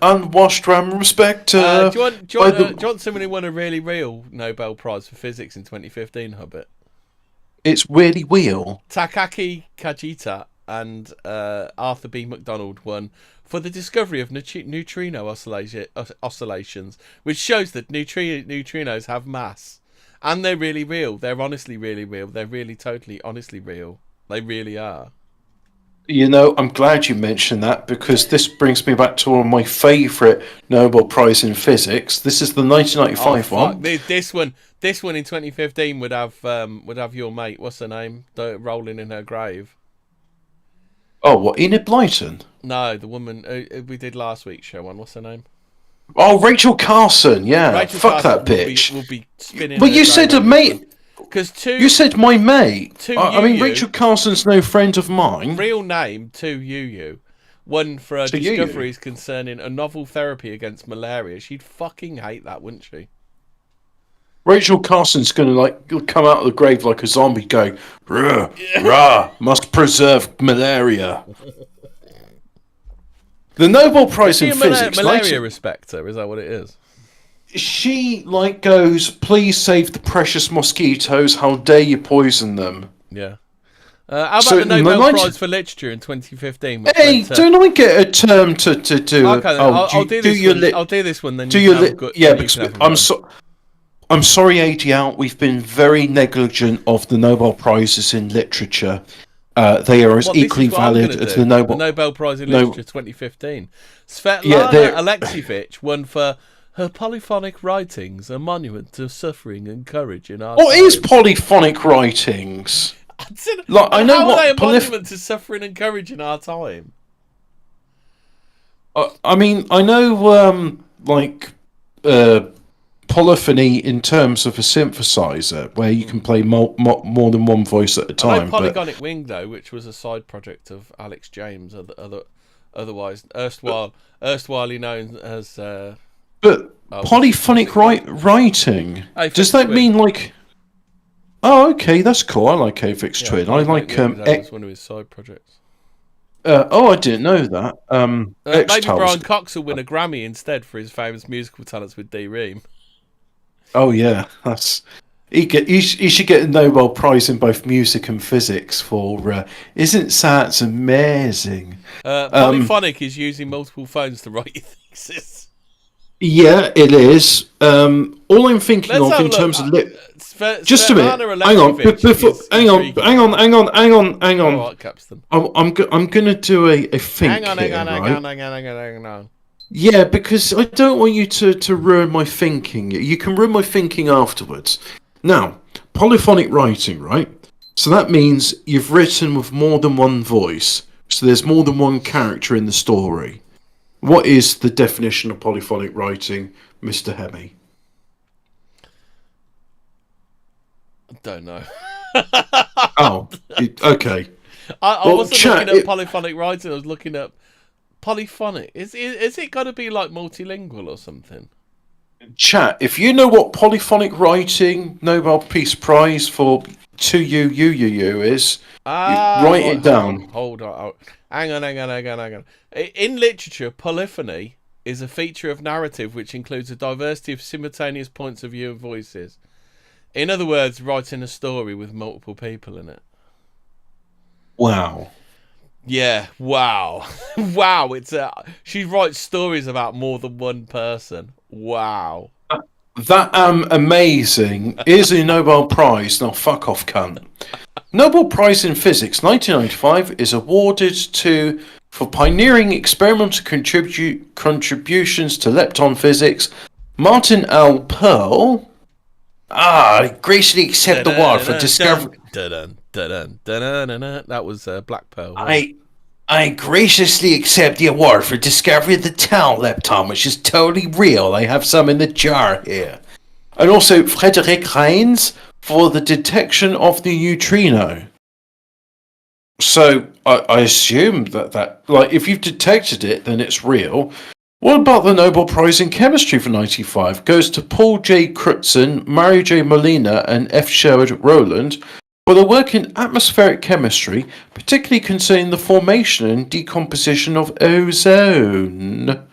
Unwashed woman, respect her. Do you want someone who won a really real Nobel Prize for Physics in 2015, Hobbit? It's really real. Takaaki Kajita and Arthur B. MacDonald won for the discovery of neutrino oscillations, which shows that neutrinos have mass. And they're really real. They're honestly really real. They're really totally honestly real. They really are. You know, I'm glad you mentioned that, because this brings me back to one of my favourite Nobel Prize in Physics. This is the 1995 one. This one in 2015 would have your mate, what's her name, rolling in her grave. Oh, what, Enid Blyton? No, the woman we did last week's show on. What's her name? Oh, Rachel Carson. Yeah, fuck that bitch. Will be spinning. Well, you said a mate. Because you said my mate. I mean, Rachel Carson's no friend of mine. Real name, Tu. One for her discoveries concerning a novel therapy against malaria. She'd fucking hate that, wouldn't she? Rachel Carson's gonna come out of the grave like a zombie, going rah, rah, must preserve malaria. The Nobel Prize in Physics. Malaria respecter, is that what it is? She goes, please save the precious mosquitoes. How dare you poison them? Yeah. How about the Nobel Prize for Literature in 2015? Hey, don't I get a term to do? Okay, I'll do this one. Then I'm sorry, ADL. We've been very negligent of the Nobel Prizes in literature. They are equally valid as the Nobel Prize in Literature 2015. Svetlana Alexievich won for her polyphonic writings, a monument to suffering and courage in our What is polyphonic writings? I know how are they a monument to suffering and courage in our time? I mean, I know polyphony in terms of a synthesizer, where you can play more than one voice at a time. I know Polygonic Wing, though, which was a side project of Alex James, otherwise erstwhile known as. But polyphonic writing, does that mean like? Oh, okay, that's cool. I like Aphex Twin. I like that was one of his side projects. I didn't know that. Maybe Brian Cox will win a Grammy instead for his famous musical talents with D Ream. Oh yeah, he should get a Nobel Prize in both music and physics for isn't that amazing? Polyphonic is using multiple phones to write your thesis. Yeah, it is. All I'm thinking of in terms of just a minute. Hang on. Hang on. All right, Capstan. I'm gonna do a think. Hang on. Yeah, because I don't want you to ruin my thinking. You can ruin my thinking afterwards. Now, polyphonic writing, right? So that means you've written with more than one voice. So there's more than one character in the story. What is the definition of polyphonic writing, Mr. Hemi? I don't know. Oh, okay. I wasn't looking at polyphonic writing. I was looking at polyphonic. Is it got to be like multilingual or something? Chat, if you know what polyphonic writing Nobel Peace Prize for you is, write it down. Hold on. Hang on. In literature, polyphony is a feature of narrative which includes a diversity of simultaneous points of view and voices. In other words, writing a story with multiple people in it. Wow. Yeah, wow. Wow, she writes stories about more than one person. Wow. That amazing is a Nobel Prize. Now fuck off, cunt. Nobel Prize in Physics 1995 is awarded for pioneering experimental contributions to lepton physics, Martin L. Pearl. I graciously accept the award for discovering. Dun, dun, dun, dun, dun, dun. That was Black Pearl. I graciously accept the award for discovery of the town lepton, which is totally real. I have some in the jar here. And also Frederick Heinz for the detection of the neutrino. So I assume that like if you've detected it, then it's real. What about the Nobel Prize in Chemistry for 1995? Goes to Paul J. Crutzen, Mario J. Molina, and F. Sherwood Rowland for their work in atmospheric chemistry, particularly concerning the formation and decomposition of ozone.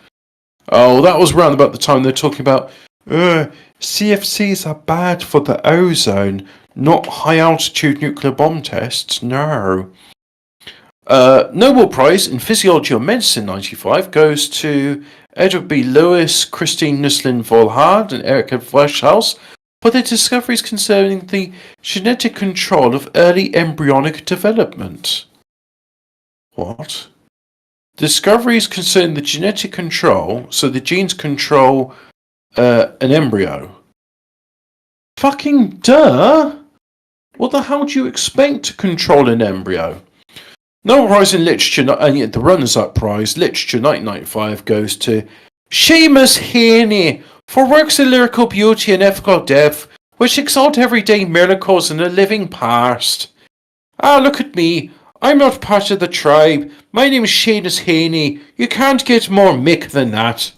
Oh, that was around about the time they're talking about CFCs are bad for the ozone, not high-altitude nuclear bomb tests, no. Nobel Prize in Physiology or Medicine 1995 goes to Edward B. Lewis, Christine Nuslin-Volhard, and Erika Weschhaus for their discoveries concerning the genetic control of early embryonic development. What? Discoveries concerning the genetic control, so the genes control an embryo. Fucking duh! What the hell do you expect to control an embryo? Nobel Prize in Literature, and yet the Runners-Up Prize, Literature 1995, goes to Seamus Heaney for works of lyrical beauty and ethical depth, which exalt everyday miracles in a living past. Ah, look at me. I'm not part of the tribe. My name is Seamus Heaney. You can't get more Mick than that.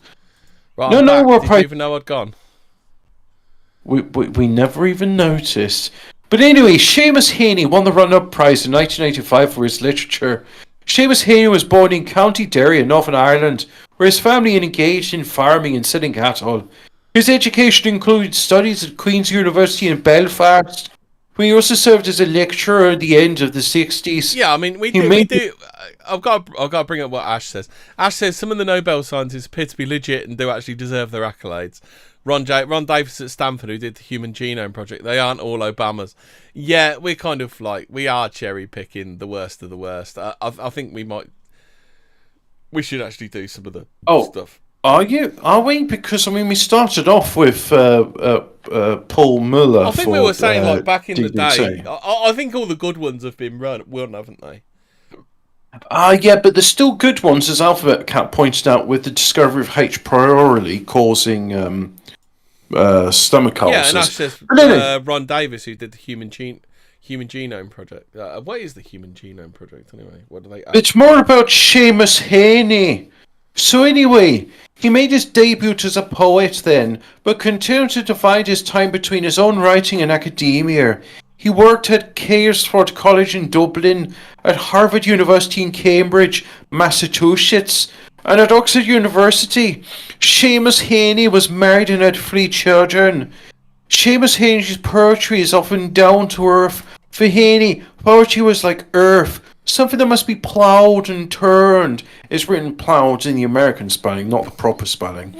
Right, no, we're Did you even know I'd gone? We never even noticed. But anyway, Seamus Heaney won the Run-Up Prize in 1985 for his literature. Seamus Heaney was born in County Derry in Northern Ireland, where his family engaged in farming and selling cattle. His education included studies at Queen's University in Belfast, where he also served as a lecturer at the end of the 60s. Yeah, I mean, we do. I've got to bring up what Ash says. Ash says some of the Nobel scientists appear to be legit and do actually deserve their accolades. Ron Davis at Stanford, who did the Human Genome Project, they aren't all Obamas. Yeah, we're kind of like, we are cherry picking the worst of the worst. I think we should actually do some of the stuff. Are we? Because I mean, we started off with Paul Muller. I think we were saying like back in the day. I think all the good ones have been run, haven't they? Yeah, but there's still good ones, as Alphabet Cat pointed out, with the discovery of H. pylori causing stomach ulcers. Yeah, and that's just Ron Davis, who did the Human Genome Project. What is the Human Genome Project anyway? What do they? It's more about Seamus Heaney. So anyway, he made his debut as a poet then, but continued to divide his time between his own writing and academia. He worked at Knaresford College in Dublin, at Harvard University in Cambridge, Massachusetts, and at Oxford University. Seamus Heaney was married and had 3 children. Seamus Heaney's poetry is often down to earth. For Heaney, poetry was like earth, something that must be ploughed and turned. It's written ploughed in the American spelling, not the proper spelling.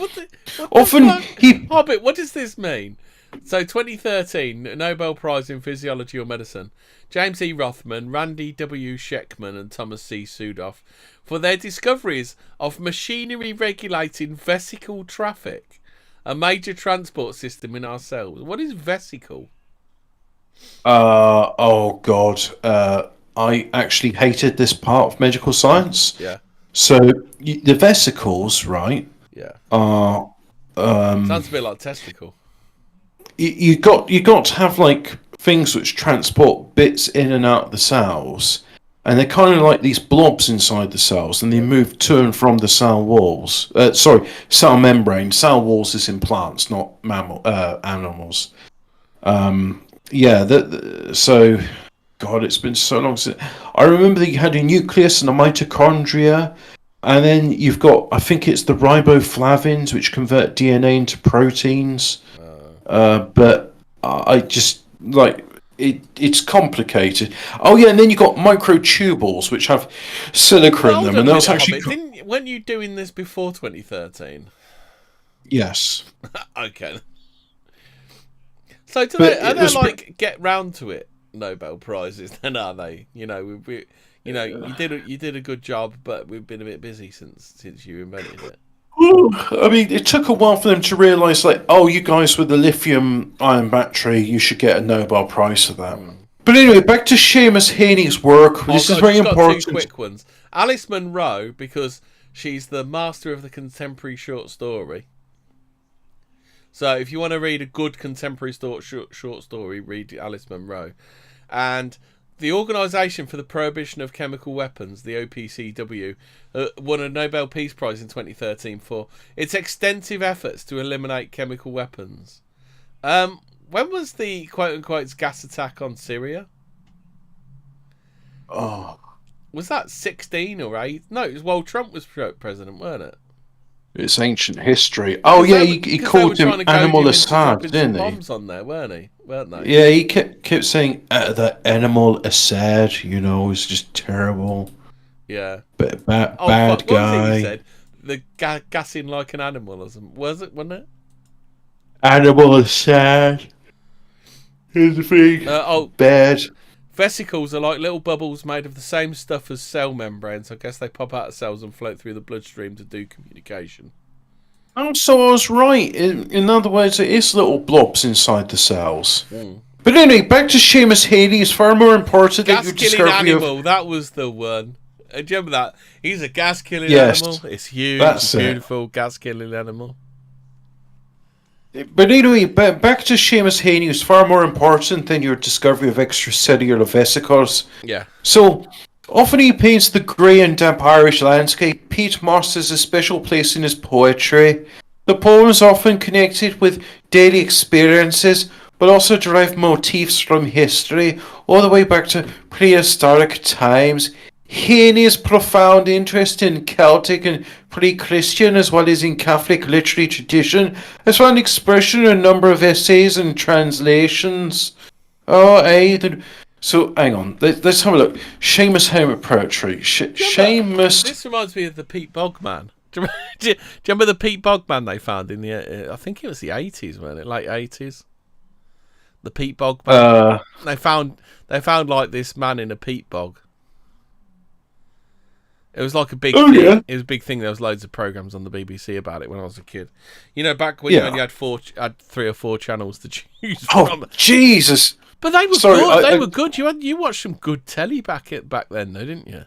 Hobbit, what does this mean? So 2013, Nobel Prize in Physiology or Medicine. James E. Rothman, Randy W. Sheckman and Thomas C. Sudoff for their discoveries of machinery regulating vesicle traffic, a major transport system in our cells. What is vesicle? Oh God. I actually hated this part of medical science. Yeah. So the vesicles, right? Yeah. Are sounds a bit like testicle. You got to have like things which transport bits in and out of the cells, and they're kind of like these blobs inside the cells, and they move to and from the cell walls. Cell membrane. Cell walls is in plants, not animals. So. God, it's been so long since. I remember that you had a nucleus and a mitochondria, and then you've got, I think it's the riboflavins, which convert DNA into proteins. But I just, like, it's complicated. Oh, yeah, and then you've got microtubules, which have silica in them. And that's actually. Weren't you doing this before 2013? Yes. Okay. So, are they like, get round to it? Nobel prizes then, are they? You did a good job, but we've been a bit busy since you invented it. I mean, it took a while for them to realise, like, oh, you guys with the lithium-ion battery, you should get a Nobel Prize for that. But anyway, back to Seamus Heaney's work. This is very important. Two quick ones. Alice Munro, because she's the master of the contemporary short story. So if you want to read a good contemporary short story, read Alice Munro. And the Organisation for the Prohibition of Chemical Weapons, the OPCW, won a Nobel Peace Prize in 2013 for its extensive efforts to eliminate chemical weapons. When was the quote-unquote gas attack on Syria? Oh. Was that 16 or 8? No, it was while Trump was president, weren't it? It's ancient history. Oh, yeah, he called him Animal Assad, didn't he? Bombs on there, weren't they? Yeah, he kept saying that Animal Assad, you know, is just terrible. Yeah. Bad guy. What was it he said? The gassing like an animal, wasn't it? Animal Assad. Here's the thing. Bad. Vesicles are like little bubbles made of the same stuff as cell membranes. I guess they pop out of cells and float through the bloodstream to do communication. Oh, so I was right. In other words, it is little blobs inside the cells. Mm. But anyway, back to Seamus Heaney. It's far more important that you discover animal. That was the one. Do you remember that? He's a gas-killing animal. It's huge, beautiful gas-killing animal. But anyway, back to Seamus Heaney is far more important than your discovery of extracellular vesicles. Yeah. So, often he paints the grey and damp Irish landscape. Pete Moss has a special place in his poetry. The poems often connected with daily experiences, but also derive motifs from history, all the way back to prehistoric times. Heaney's profound interest in Celtic and pre-Christian as well as in Catholic literary tradition has found expression in a number of essays and translations. So, hang on, let's have a look. Seamus Heaney poetry. Seamus... This reminds me of the Pete Bogman. Do you remember the Pete Bogman they found in the... I think it was the 80s, wasn't it? Late 80s? The Pete Bogman. They found like this man in a peat bog. It was like a big thing. Yeah. It was a big thing. There was loads of programs on the BBC about it when I was a kid. You know, back when you only had 3 or 4 channels to choose from. Oh, Jesus! But they were good. They were good. You watched some good telly back then, though, didn't you?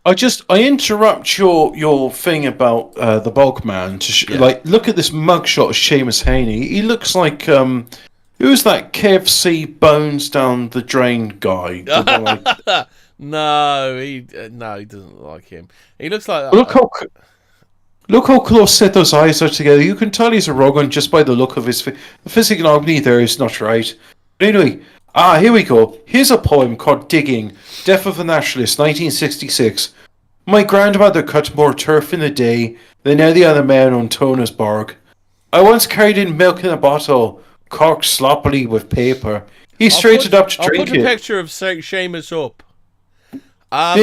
I interrupt your thing about the Bogman to look at this mugshot of Seamus Heaney. He looks like who's that KFC bones down the drain guy? No, he doesn't like him. He looks like look how close set those eyes are together. You can tell he's a Rogan just by the look of his physiognomy. There is not right. But anyway, here we go. Here's a poem called "Digging." Death of a Nationalist, 1966. My grandmother cut more turf in a day than any other man on Tonasburg. I once carried in milk in a bottle, corked sloppily with paper. He straightened up to drink it. I'll put a picture of Seamus up. I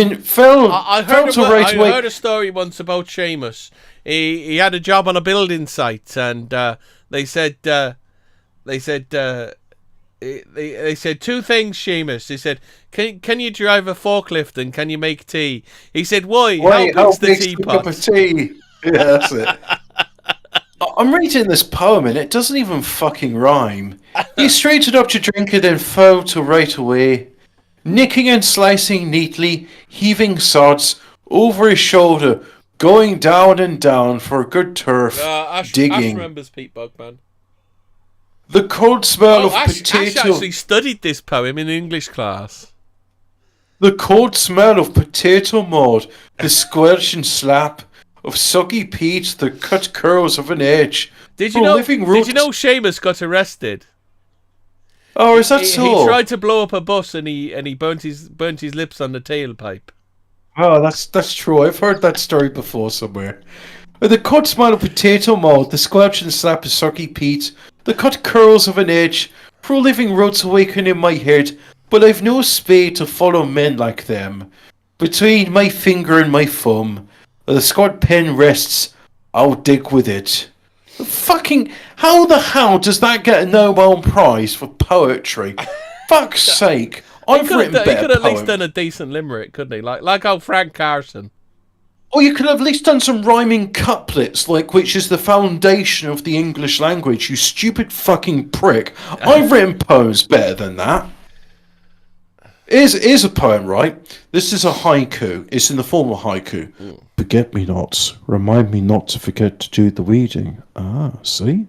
heard a story once about Seamus. He had a job on a building site, and they said 2 things, Seamus. They said, "Can you drive a forklift and can you make tea?" He said, "Why? How big's the teapot?" Cup of tea? Yeah, that's it. I'm reading this poem and it doesn't even fucking rhyme. He straightened up to drink it and fell to right away. Nicking and slicing neatly, heaving sods over his shoulder, going down and down for good turf, digging. Ash remembers Pete Bogman. The cold smell of potato... Ash actually studied this poem in English class. The cold smell of potato mold, the squelch and slap of soggy peat, the cut curls of an edge. Did you know Seamus got arrested? Oh, is that so? He tried to blow up a bus and he burnt his lips on the tailpipe. Oh, that's true. I've heard that story before somewhere. The cut smell of potato mold, the squelch and slap of soggy peat, the cut curls of an edge, proliving roots awaken in my head, but I've no spade to follow men like them. Between my finger and my thumb, where the squat pen rests, I'll dig with it. Fucking, how the hell does that get a Nobel Prize for poetry? Fuck's sake. I've written better He could at least done a decent limerick, couldn't he? Like old Frank Carson. Or you could have at least done some rhyming couplets, which is the foundation of the English language, you stupid fucking prick. I've written poems better than that. Here's a poem, right? This is a haiku. It's in the form of haiku. Forget me nots. Remind me not to forget to do the weeding. Ah, see?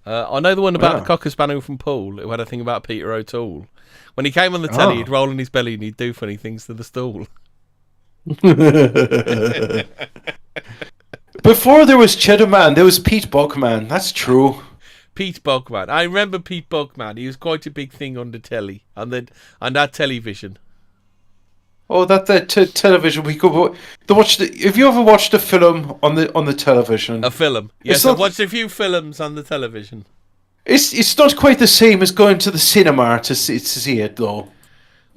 I know the one about the Cocker Spaniel from Poole, who had a thing about Peter O'Toole. When he came on the telly, he'd roll on his belly and he'd do funny things to the stool. Before there was Cheddar Man, there was Pete Bogman. That's true. Pete Bogman. I remember Pete Bogman. He was quite a big thing on the telly, on that television. Oh, that television. We could watch the. Have you ever watched a film on the television? A film. Yes, I've watched a few films on the television. It's not quite the same as going to the cinema to see it, though.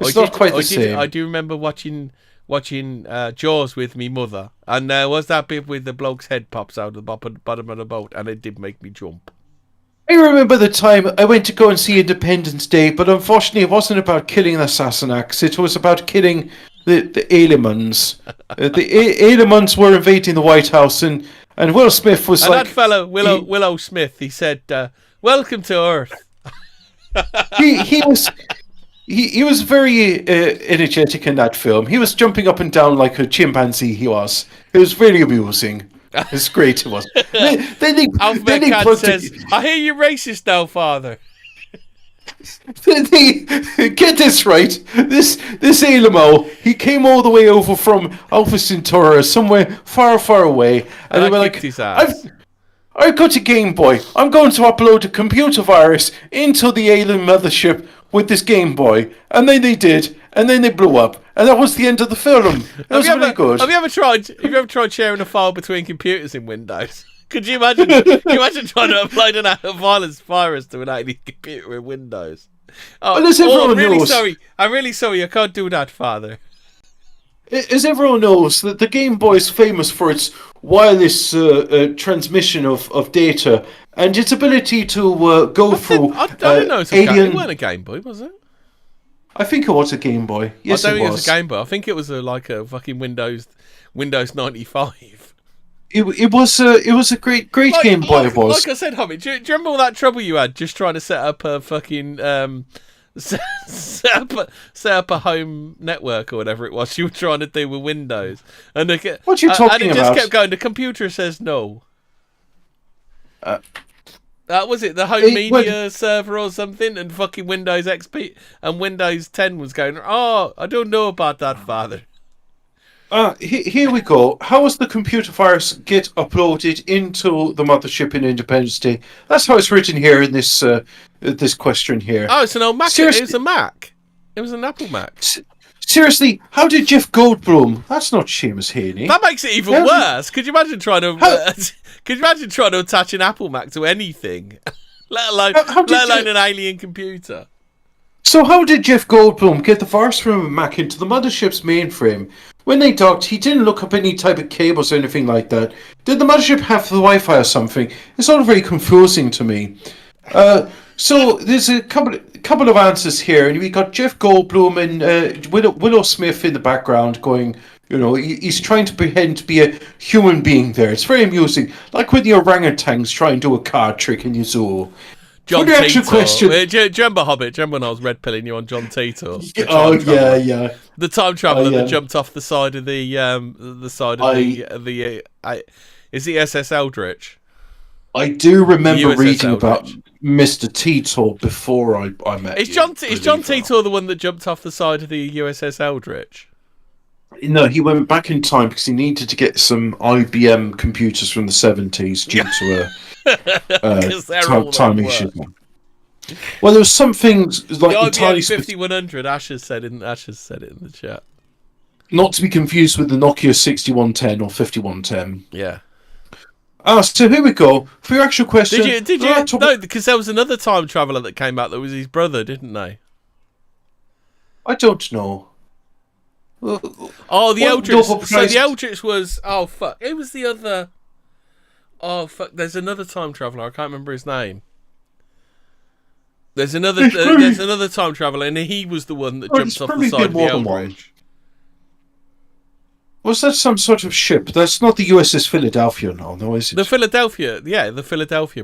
It's not quite the same. I do remember watching Jaws with me mother, and there was that bit with the bloke's head pops out of the bottom of the boat, and it did make me jump. I remember the time I went to go and see Independence Day, but unfortunately it wasn't about killing the Sassenachs, it was about killing the Alemans. The Alemans were invading the White House, and Will Smith was that fellow, Willow Smith, he said, "Welcome to Earth." he was very energetic in that film. He was jumping up and down like a chimpanzee, he was. It was very amusing. It's great, it was. Then he says, "I hear you're racist now, Father." Get this right. This Alamo, he came all the way over from Alpha Centauri, somewhere far, far away, and they were like, "I've got a Game Boy. I'm going to upload a computer virus into the alien mothership with this Game Boy," and then they did, and then they blew up, and that was the end of the film. It was really good. Have you ever tried sharing a file between computers in Windows? Could you imagine? Trying to upload an antivirus virus to an alien computer in Windows? Oh, well, I'm really sorry. I can't do that, Father. As everyone knows, that the Game Boy is famous for its wireless transmission of data and its ability to go through. I don't know. It wasn't a Game Boy, was it? I think it was a Game Boy. Yes, I don't think it was a Game Boy. I think it was like a fucking Windows 95. It was a great Game Boy. It was. Like I said, Hobby, do you remember all that trouble you had just trying to set up a fucking set up a home network or whatever it was you were trying to do with Windows? And what you talking about? And it just kept going. The computer says no. Was it the home media server or something? And fucking Windows XP and Windows 10 was going, "Oh, I don't know about that, Father." Here we go. How was the computer virus get uploaded into the mothership in Independence Day? That's how it's written here in this this question here. Oh, it's an old Mac. Seriously? It was a Mac. It was an Apple Mac. Seriously, how did Jeff Goldblum? That's not Seamus Heaney. That makes it even worse. Could you imagine trying to attach an Apple Mac to anything, let alone an alien computer? So how did Jeff Goldblum get the virus from a Mac into the mothership's mainframe? When they docked, he didn't look up any type of cables or anything like that. Did the mothership have the Wi-Fi or something? It's all very confusing to me. So there's a couple of answers here, and we got Jeff Goldblum and Willow Smith in the background going, you know, he's trying to pretend to be a human being there. It's very amusing, like when the orangutans try and do a card trick in your zoo. John Tito. Question. Do you remember Hobbit? Do you remember when I was red pilling you on John Tito? Yeah. The time traveller that jumped off the side of the is the SS Eldritch? I do remember reading about Mr. Tito before I met you. Is John Tito the one that jumped off the side of the USS Eldritch? No, he went back in time because he needed to get some IBM computers from the 70s due to a time issue. Well, there was something like the IBM 5100. Ashes said it in the chat. Not to be confused with the Nokia 6110 or 5110. Yeah. So here we go. For your actual question... Did you? No, because there was another time traveller that came out that was his brother, didn't they? I don't know. Oh, the Eldritch. So the Eldritch was... Oh, fuck. It was the other... Oh, fuck. There's another time traveller. I can't remember his name. There's another time traveller, and he was the one that jumped off the side of the Eldritch. Was that some sort of ship? That's not the USS Philadelphia now, no, is it? The Philadelphia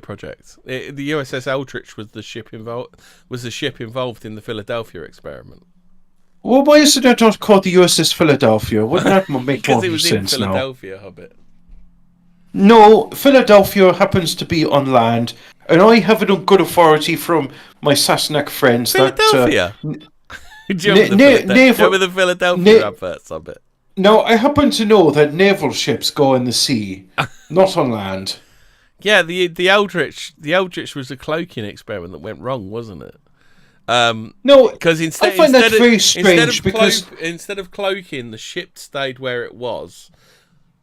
project. The USS Eldritch was the ship involved in the Philadelphia experiment. Well, why is it not called the USS Philadelphia? Wouldn't that make more sense now? Because it was in Philadelphia, Hobbit. No, Philadelphia happens to be on land, and I have it on good authority from my Sassenach friends Philadelphia? that... Do you remember the Philadelphia adverts, Hobbit? No, I happen to know that naval ships go in the sea, not on land. Yeah, the Eldritch was a cloaking experiment that went wrong, wasn't it? No, because I find that very strange instead of cloaking, the ship stayed where it was.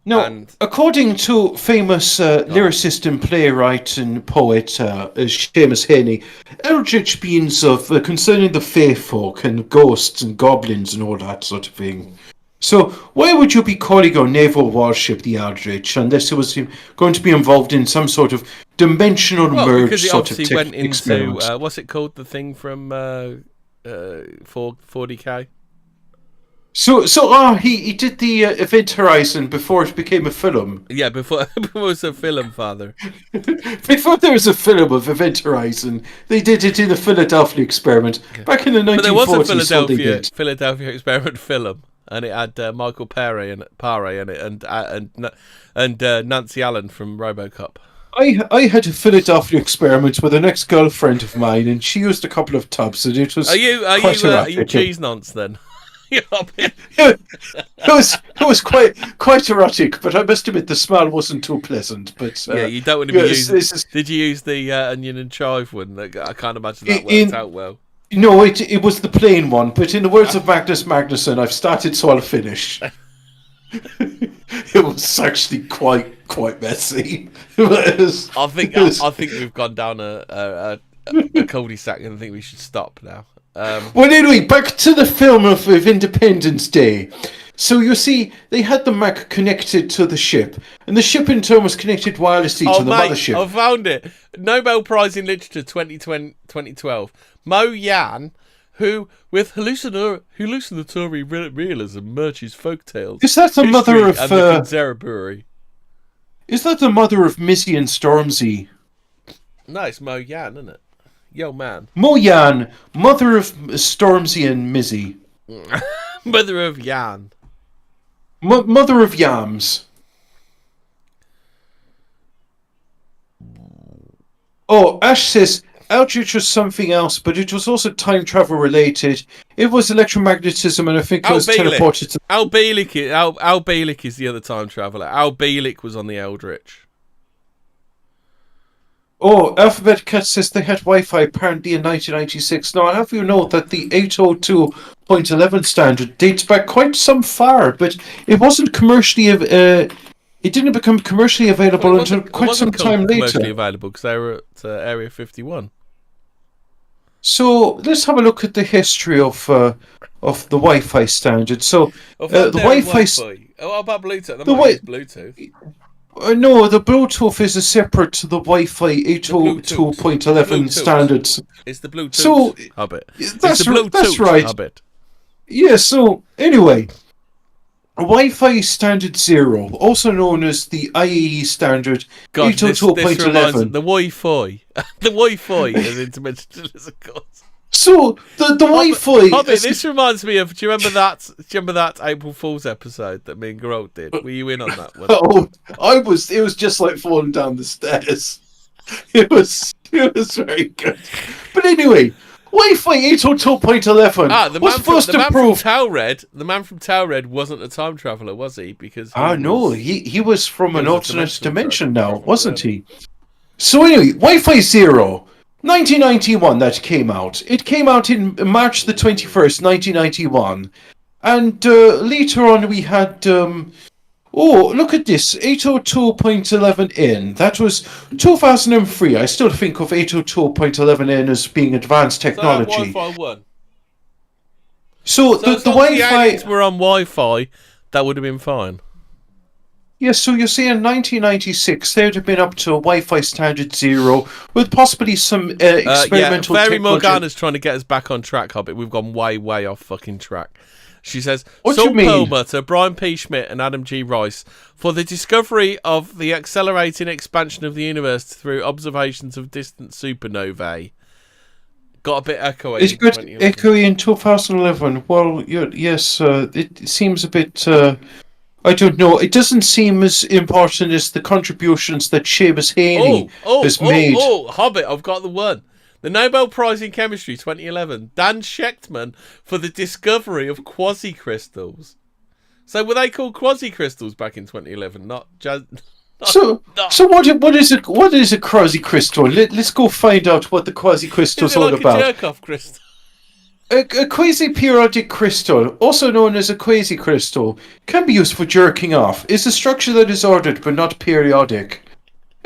No, according to famous lyricist and playwright and poet Seamus Heaney, Eldritch means of concerning the fae folk and ghosts and goblins and all that sort of thing. So why would you be calling your naval warship the Eldritch unless it was going to be involved in some sort of dimensional merge sort of went into experiment? What's it called? The thing from 40K. So he did the Event Horizon before it became a film. Yeah, before it was a film, Father. Before there was a film of Event Horizon, they did it in the Philadelphia experiment back in the 1940s. But there was a Philadelphia experiment film. And it had Michael Paré in it, and Nancy Allen from RoboCop. I had a Philadelphia experiment with an ex-girlfriend of mine, and she used a couple of tubs, and it was Are you cheese nonce then? It was quite erotic, but I must admit the smell wasn't too pleasant. But yeah, you don't want to be using. Did you use the onion and chive one? I can't imagine that worked out well. No, it was the plain one, but in the words of Magnus Magnusson, I've started so I'll finish. It was actually quite messy. I think we've gone down a cul-de-sac, and I think we should stop now. Well, anyway, back to the film of Independence Day. So you see, they had the Mac connected to the ship, and the ship in turn was connected wirelessly to the mothership. I found it. Nobel Prize in Literature 2012. Mo Yan, who, with hallucinatory realism, merges folktales. Is that the mother of Conservatory? Is that the mother of Missy and Stormzy? No, it's Mo Yan, isn't it? Yo, man. Mo Yan, mother of Stormzy and Missy. Mother of Yan. Mother of Yams. Oh, Ash says Eldritch was something else, but it was also time travel related. It was electromagnetism, and I think it was teleported to... Al Bielek is the other time traveller. Al Bielek was on the Eldritch. Oh, Alphabet Cat says they had Wi-Fi apparently in 1996. Now, I have you know that the 802.11 standard dates back quite some far, but it wasn't commercially... it didn't become commercially available until quite some time later. Commercially available because they were at Area 51. So let's have a look at the history of the Wi-Fi standard. So the Wi-Fi. What about Bluetooth? Bluetooth. No, the Bluetooth is separate to the Wi-Fi 802.11 standards. It's the Bluetooth. So Hobbit. That's right. Hobbit. Yeah. So anyway. Wi-Fi Standard 0, also known as the IEEE Standard 802.11. The Wi-Fi. The Wi-Fi is intermittent, of course. So the Wi-Fi. Hobbit, this reminds me of. Do you remember that April Fool's episode that me and Geralt did? Were you in on that one? Oh, I was. It was just like falling down the stairs. It was very good. But anyway. Wi-Fi 802.11 the was first approved. The man from Taured wasn't a time traveller, was he? Because no, he was from an alternate dimension now, wasn't he? So anyway, Wi-Fi 0, 1991 that came out. It came out in March the 21st, 1991. And later on we had... oh, look at this, 802.11n. That was 2003. I still think of 802.11n as being advanced technology. So Wi-Fi 1. So the Wi-Fi... If were on Wi-Fi, that would have been fine. Yes, so you see in 1996, they would have been up to a Wi-Fi standard 0 with possibly some experimental Fairy technology. Morgana's trying to get us back on track, Hobbit. We've gone way off fucking track. She says, Saul Perlmutter, Brian P. Schmidt and Adam G. Rice for the discovery of the accelerating expansion of the universe through observations of distant supernovae. Got a bit echoey. It's good echoey in 2011. Well, yes, it seems a bit. I don't know. It doesn't seem as important as the contributions that Seamus Heaney has made. Hobbit, I've got the one. The Nobel Prize in Chemistry 2011, Dan Shechtman for the discovery of quasicrystals. So were they called quasicrystals back in 2011? So what is a quasicrystal? Let's go find out what the quasicrystal's all about. A jerk-off crystal? A quasi-periodic crystal, also known as a quasicrystal, can be used for jerking off. It's a structure that is ordered but not periodic.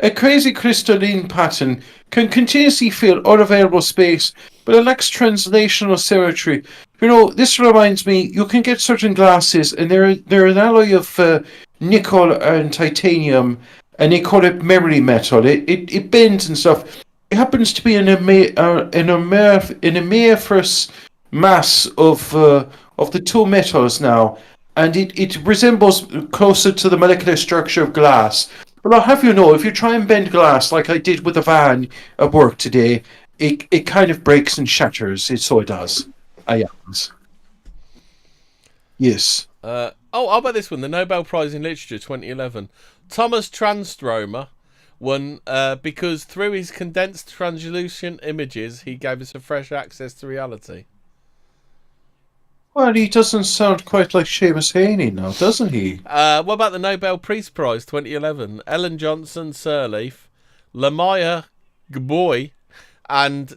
A quasicrystalline pattern can continuously fill unavailable space, but it lacks translational symmetry. You know, this reminds me, you can get certain glasses, and they're an alloy of nickel and titanium, and they call it memory metal. It bends and stuff. It happens to be an amorphous mass of the two metals now, and it resembles closer to the molecular structure of glass. But I'll have you know, if you try and bend glass like I did with a van at work today, it kind of breaks and shatters. So it does. Yes. How about this one? The Nobel Prize in Literature 2011. Thomas Transtromer won because through his condensed translucent images, he gave us a fresh access to reality. Well, he doesn't sound quite like Seamus Heaney now, doesn't he? What about the Nobel Peace Prize 2011? Ellen Johnson Sirleaf, Lamaya Gboy, and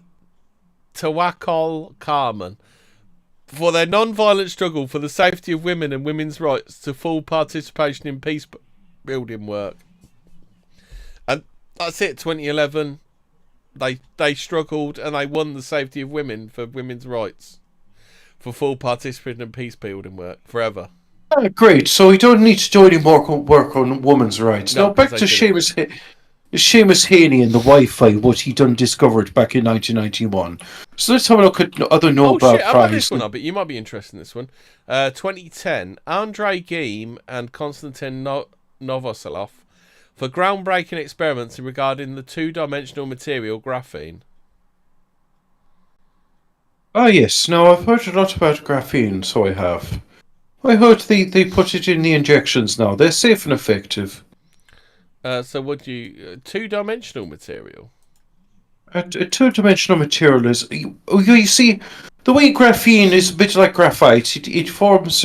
Tawakkol Carmen for their non-violent struggle for the safety of women and women's rights to full participation in peace-building work. And that's it, 2011. They struggled and they won the safety of women for women's rights. For full participation in peace-building work forever. Oh, great. So we don't need to do any more work on women's rights. No, now back to Seamus Heaney and the Wi-Fi, what he done discovered back in 1991. So let's have a look at other Nobel Prizes. How about this one, but you might be interested in this one. 2010, Andrei Geim and Konstantin Novoselov for groundbreaking experiments regarding the two-dimensional material graphene. Ah, yes. Now, I've heard a lot about graphene, so I have. I heard they put it in the injections now. They're safe and effective. So what do you... two-dimensional material? A two-dimensional material is... You see, the way graphene is a bit like graphite. It forms...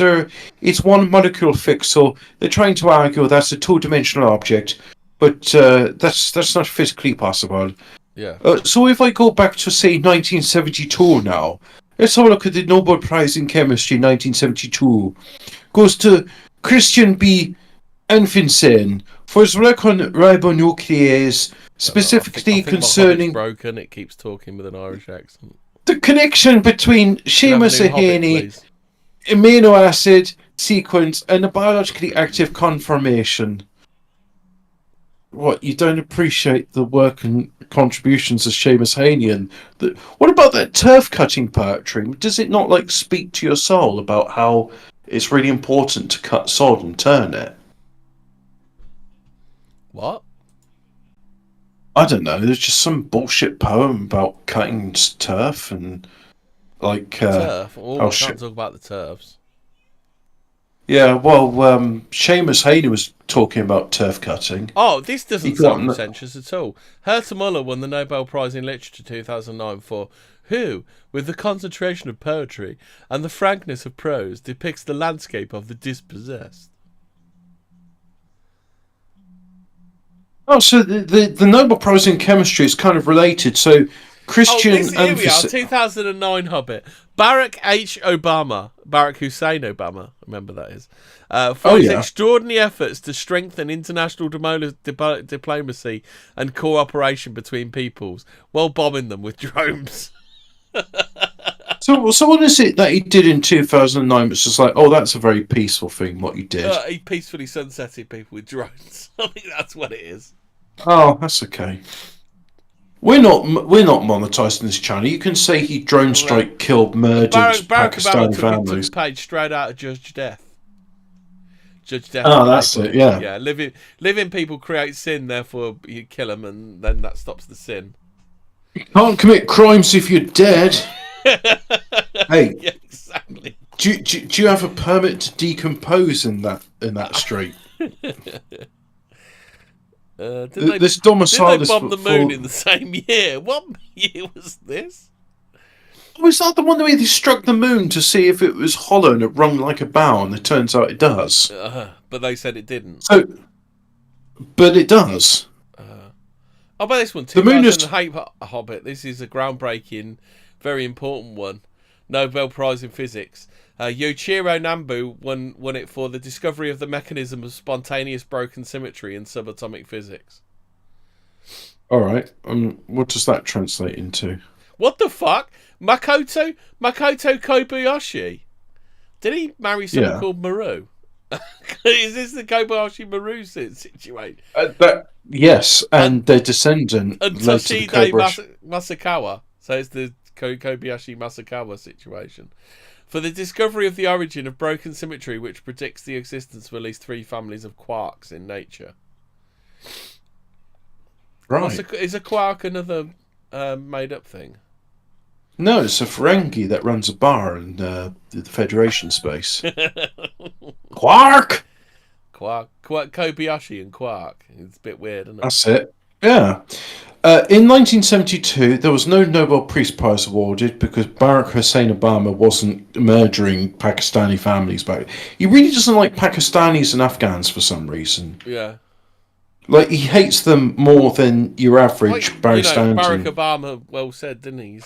it's one molecule fix, so they're trying to argue that's a two-dimensional object. But that's not physically possible. Yeah. So if I go back to, say, 1972 now, let's have a look at the Nobel Prize in Chemistry 1972. Goes to Christian B. Anfinsen for his work on ribonuclease, specifically concerning... broken. It keeps talking with an Irish accent. The connection between Seamus Heaney, amino acid sequence, and a biologically active conformation. What, you don't appreciate the work and contributions of Seamus Heaney? And what about that turf cutting poetry? Does it not speak to your soul about how it's really important to cut sod and turn it? What? I don't know. There's just some bullshit poem about cutting turf and turf. Oh, I can't talk about the turfs. Yeah, well, Seamus Heaney was talking about turf cutting. Oh, this doesn't sound pretentious at all. Herta Müller won the Nobel Prize in Literature 2009 for who, with the concentration of poetry and the frankness of prose, depicts the landscape of the dispossessed. Oh, so the Nobel Prize in Chemistry is kind of related. So Christian... here we are, 2009 Hobbit. Barack Hussein Obama, remember that is, for his extraordinary efforts to strengthen international diplomacy and cooperation between peoples while bombing them with drones. So what is it that he did in 2009? It's just that's a very peaceful thing, what he did. He peacefully sunsetted people with drones. I think that's what it is. Oh, that's okay. We're not monetizing this channel. You can say he drone strike killed, murdered Pakistani families. Took the page straight out of Judge Death. Judge Death. Oh, that's it. Yeah. Yeah. Living people create sin, therefore you kill them, and then that stops the sin. You can't commit crimes if you're dead. Hey, yeah, exactly. Do you have a permit to decompose in that street? Did This they domicile bomb the moon in the same year? What year was this? Was that the one where they struck the moon to see if it was hollow and it rung like a bow, and it turns out it does? But they said it didn't. But it does. But this one, 2008 Hobbit. This is a groundbreaking, very important one. Nobel Prize in Physics. Yoichiro Nambu won it for the discovery of the mechanism of spontaneous broken symmetry in subatomic physics. All right. What does that translate into? What the fuck? Makoto Kobayashi? Did he marry someone called Maru? Is this the Kobayashi Maru situation? Yes, and their descendant. And Toshide Masakawa. So it's the Kobayashi Masakawa situation. For the discovery of the origin of broken symmetry, which predicts the existence of at least 3 families of quarks in nature. Right. Is a quark another made-up thing? No, it's a Ferengi that runs a bar in the Federation space. Quark! Kobayashi and quark. It's a bit weird, isn't it? That's it. Yeah. In 1972, there was no Nobel Peace Prize awarded because Barack Hussein Obama wasn't murdering Pakistani families back. He really doesn't like Pakistanis and Afghans for some reason. Yeah. Like, he hates them more than your average Pakistani. Barack Obama well said, didn't he?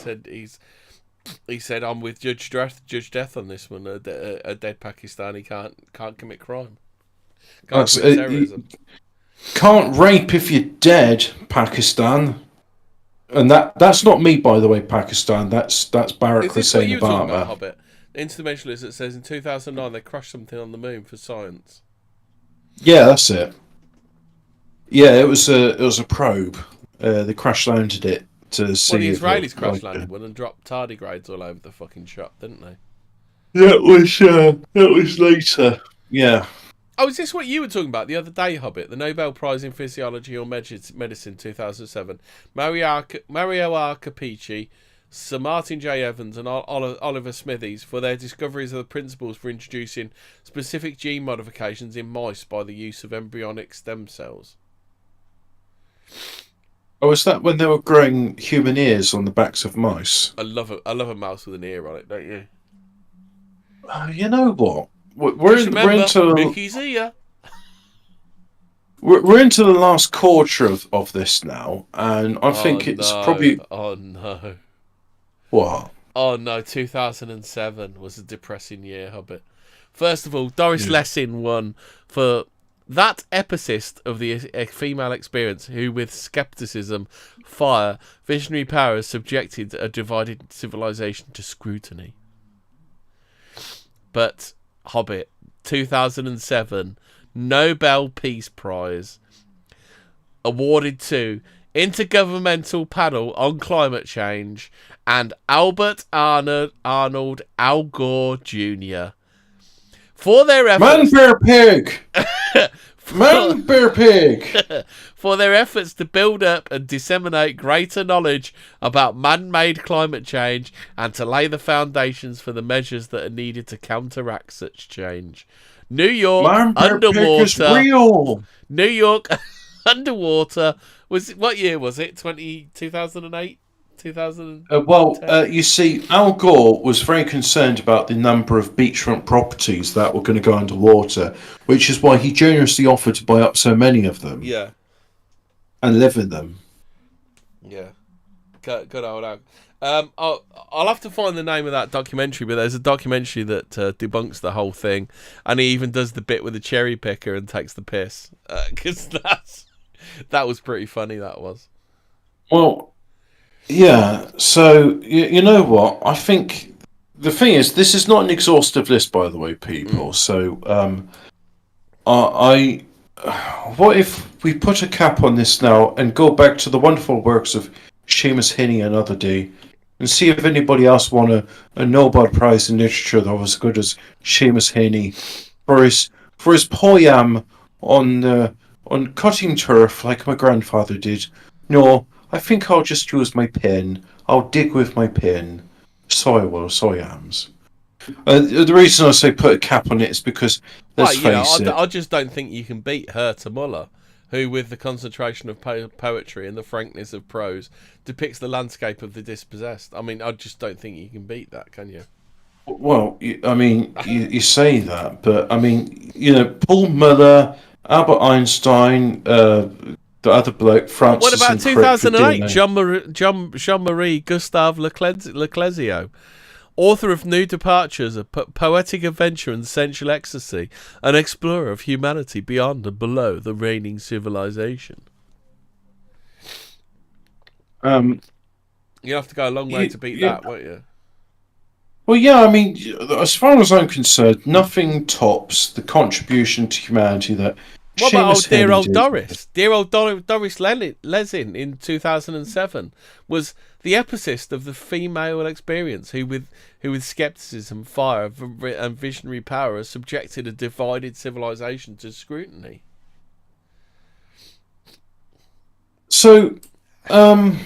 He said, I'm with Judge Death on this one. A dead Pakistani can't commit crime. Can't commit terrorism. Can't rape if you're dead, Pakistan. And that's not me, by the way, Pakistan. That's Barack Hussein Obama. Hobbit? Interdimensionalist that says in 2009 they crushed something on the moon for science. Yeah, that's it. Yeah, it was a probe. They crash landed it to see. Well, the Israelis crash landed one and dropped tardigrades all over the fucking shop, didn't they? That was later. Yeah. Oh, is this what you were talking about the other day, Hobbit? The Nobel Prize in Physiology or Medicine 2007. Mario R. Capicci, Sir Martin J. Evans and Oliver Smithies for their discoveries of the principles for introducing specific gene modifications in mice by the use of embryonic stem cells. Oh, is that when they were growing human ears on the backs of mice? I love a mouse with an ear on it, don't you? You know what? We're into Mickey's ear. We're into the last quarter of this now, and I think it's probably. Oh no! What? Oh no! 2007 was a depressing year, Hobbit. First of all, Doris Lessing won for that epicist of the female experience, who with skepticism, fire, visionary powers subjected a divided civilization to scrutiny. But Hobbit, 2007, Nobel Peace Prize, awarded to Intergovernmental Panel on Climate Change and Albert Arnold Al Gore Jr. for their efforts. Man, bear, pig. Man, bear, pig. For their efforts to build up and disseminate greater knowledge about man-made climate change and to lay the foundations for the measures that are needed to counteract such change. New York underwater. Real. New York underwater what year was it? 2008? 2000. You see, Al Gore was very concerned about the number of beachfront properties that were going to go underwater, which is why he generously offered to buy up so many of them. Yeah. And live in them. Yeah. Good old Al. I'll have to find the name of that documentary, but there's a documentary that debunks the whole thing, and he even does the bit with the cherry picker and takes the piss, because that was pretty funny. That was. Well, yeah. So you know what? I think the thing is, this is not an exhaustive list, by the way, people. So what if we put a cap on this now and go back to the wonderful works of Seamus Heaney another day, and see if anybody else won a Nobel Prize in Literature that was as good as Seamus Heaney for his poem on cutting turf, like my grandfather did. No, I think I'll just use my pen. I'll dig with my pen. So I will. So I am. The reason I say put a cap on it is because, let's face it. I just don't think you can beat Herta Müller, who, with the concentration of poetry and the frankness of prose, depicts the landscape of the dispossessed. I mean, I just don't think you can beat that, can you? Well, I mean, you say that, but I mean, Paul Müller, Albert Einstein, the other bloke, Francis. What about 2008? Jean-Marie Gustave Leclésio, author of New Departures, a poetic adventure and sensual ecstasy, an explorer of humanity beyond and below the reigning civilization. You have to go a long way to beat that, won't you? Well, yeah, I mean, as far as I'm concerned, nothing tops the contribution to humanity that. What about dear old Doris? Dear old Doris Lessing in 2007 was the epicist of the female experience, who with scepticism, fire, and visionary power has subjected a divided civilization to scrutiny. So, I'm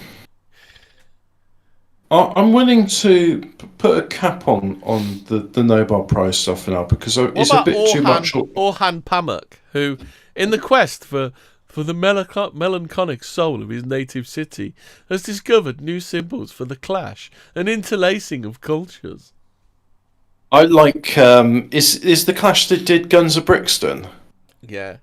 willing to put a cap on the Nobel Prize stuff now, because it's a bit too much. Orhan Pamuk, who, in the quest for the melancholic soul of his native city, has discovered new symbols for the clash and interlacing of cultures. I like, is the clash that did Guns of Brixton? Yeah.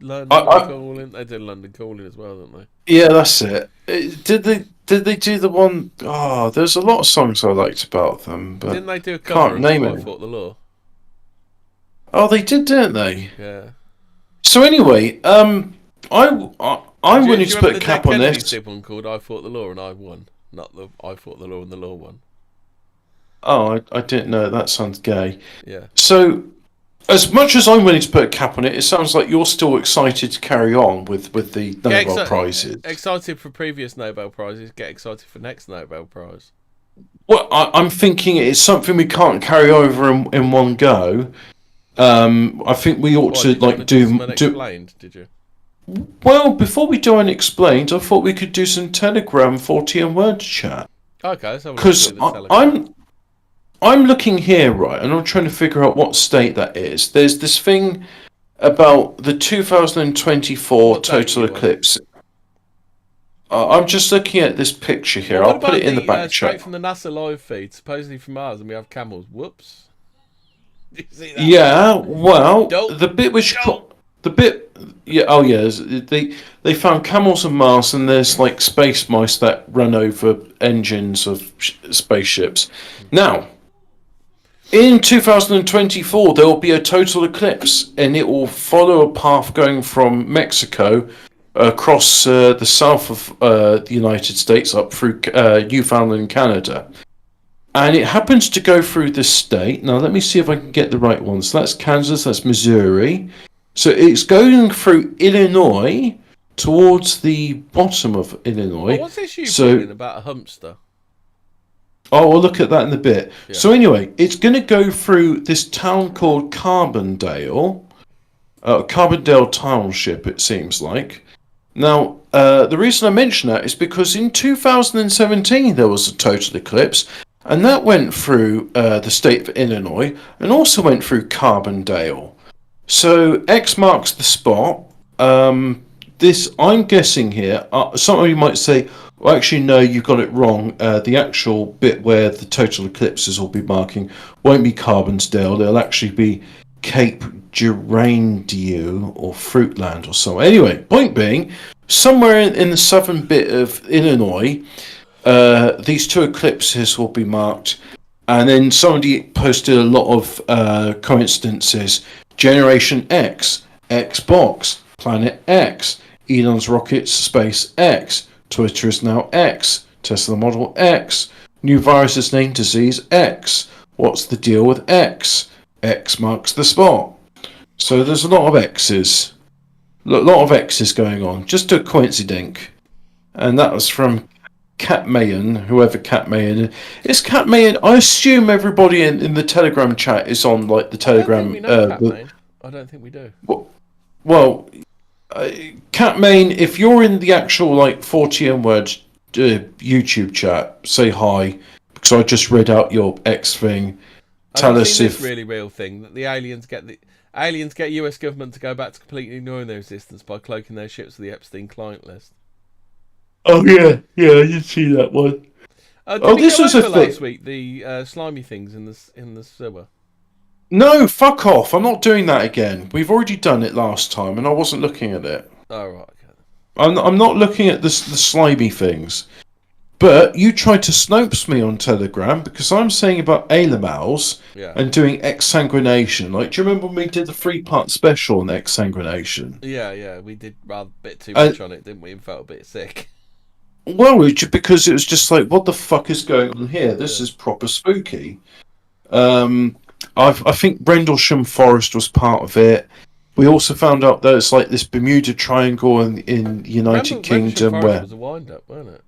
London Calling. They did London Calling as well, didn't they? Yeah, that's it. Did they do the one? Oh, there's a lot of songs I liked about them, but didn't they do a cover of I Fought the Law? Oh, they did, didn't they? Yeah. So anyway, I'm willing to put a cap on this. Did one called I Fought the Law and I Won, not the I Fought the Law and the Law Won. Oh, I didn't know. That sounds gay. Yeah. So, as much as I'm willing to put a cap on it, it sounds like you're still excited to carry on with the Nobel Prizes. Excited for previous Nobel Prizes, get excited for next Nobel Prize. Well, I'm thinking it's something we can't carry over in one go. I think we ought to do. Unexplained, did you? Well, before we do Unexplained, I thought we could do some Telegram Fortean Words chat. Okay, so because I'm looking here, right, and I'm trying to figure out what state that is. There's this thing about the 2024 total eclipse. I'm just looking at this picture here. I'll put it in the back chat. Straight from the NASA live feed, supposedly from Mars, and we have camels. Whoops. Did you see that? Yeah, well, the bit which... They found camels on Mars, and there's like space mice that run over engines of spaceships. Now, in 2024, there will be a total eclipse, and it will follow a path going from Mexico across the south of the United States up through Newfoundland and Canada. And it happens to go through this state. Now, let me see if I can get the right one. So that's Kansas, that's Missouri. So it's going through Illinois towards the bottom of Illinois. Well, what's this you about a hamster? Oh, we'll look at that in a bit. Yeah. So anyway, it's going to go through this town called Carbondale. Carbondale Township, it seems like. Now, the reason I mention that is because in 2017 there was a total eclipse, and that went through the state of Illinois and also went through Carbondale. So X marks the spot. This, I'm guessing here, some of you might say, well, actually, no, you've got it wrong. The actual bit where the total eclipses will be marking won't be Carbondale. It'll actually be Cape Girardeau or Fruitland or so. Anyway, point being, somewhere in the southern bit of Illinois, these two eclipses will be marked. And then somebody posted a lot of coincidences. Generation X, Xbox, Planet X, Elon's rocket, Space X, Twitter is now X, Tesla Model X, new virus is named Disease X. What's the deal with X? X marks the spot. So there's a lot of X's. A lot of X's going on. Just a coincidence. And that was from Cat Mayan, whoever Cat Mayan is. It's Cat Mayan. I assume everybody in the Telegram chat is on like the Telegram. I don't think we do. Well, Catmain, if you're in the actual like Fortean Words YouTube chat, say hi, because I just read out your X thing. Tell us if this really real thing that the aliens get US government to go back to completely ignoring their existence by cloaking their ships with the Epstein client list. Oh yeah, I did see that one. This was a thing last week. The slimy things in the sewer. No, fuck off! I'm not doing that again. We've already done it last time, and I wasn't looking at it. Oh right. Okay. I'm not looking at the slimy things. But you tried to snopes me on Telegram because I'm saying about Alamals and doing exsanguination. Like, do you remember when we did the 3-part special on exsanguination? Yeah, we did rather a bit too much on it, didn't we? And felt a bit sick. Well, because it was just like, what the fuck is going on here? This is proper spooky. I think Rendlesham Forest was part of it. We also found out that it's like this Bermuda Triangle in the United Kingdom. Rendlesham Forest was a wind-up, wasn't it?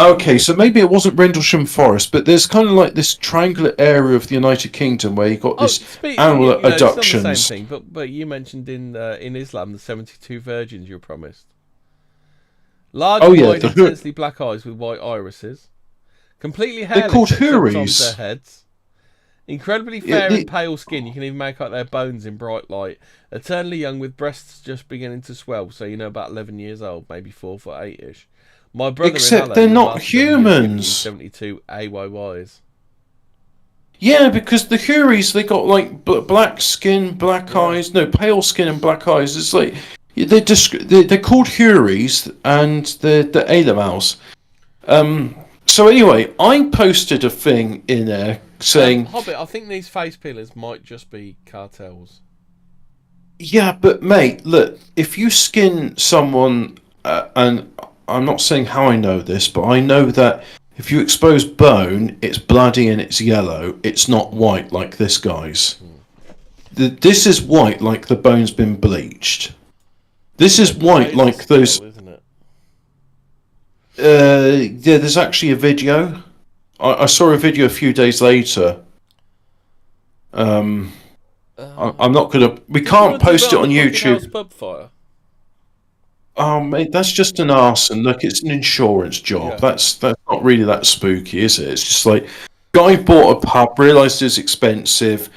Okay, so maybe it wasn't Rendlesham Forest, but there's kind of like this triangular area of the United Kingdom where you've got this animal abductions. It's not the same thing, but you mentioned in Islam the 72 virgins you're promised. Large white, intensely black eyes with white irises. Completely hairless. They're called Houris. Their heads. Incredibly fair and pale skin. You can even make out their bones in bright light. Eternally young with breasts just beginning to swell, so you know about 11 years old, maybe 4 foot 8-ish. My brother Except they're not humans. 72 AYYs. Yeah, because the Houris, they got like black skin, black eyes. No, pale skin and black eyes. It's like they're called Houris and they're Alamals. So anyway, I posted a thing in there saying, Hobbit, I think these face peelers might just be cartels. Yeah, but mate, look, if you skin someone, and I'm not saying how I know this, but I know that if you expose bone, it's bloody and it's yellow. It's not white like this guy's. This is white like the bone's been bleached. This is white like those... Isn't it? Yeah, there's actually a video. I saw a video a few days later. I'm not gonna... We can't post it on YouTube. Pub fire? Oh, mate, that's just an arson. Look, it's an insurance job. Yeah. That's not really that spooky, is it? It's just like, guy bought a pub, realised it's expensive,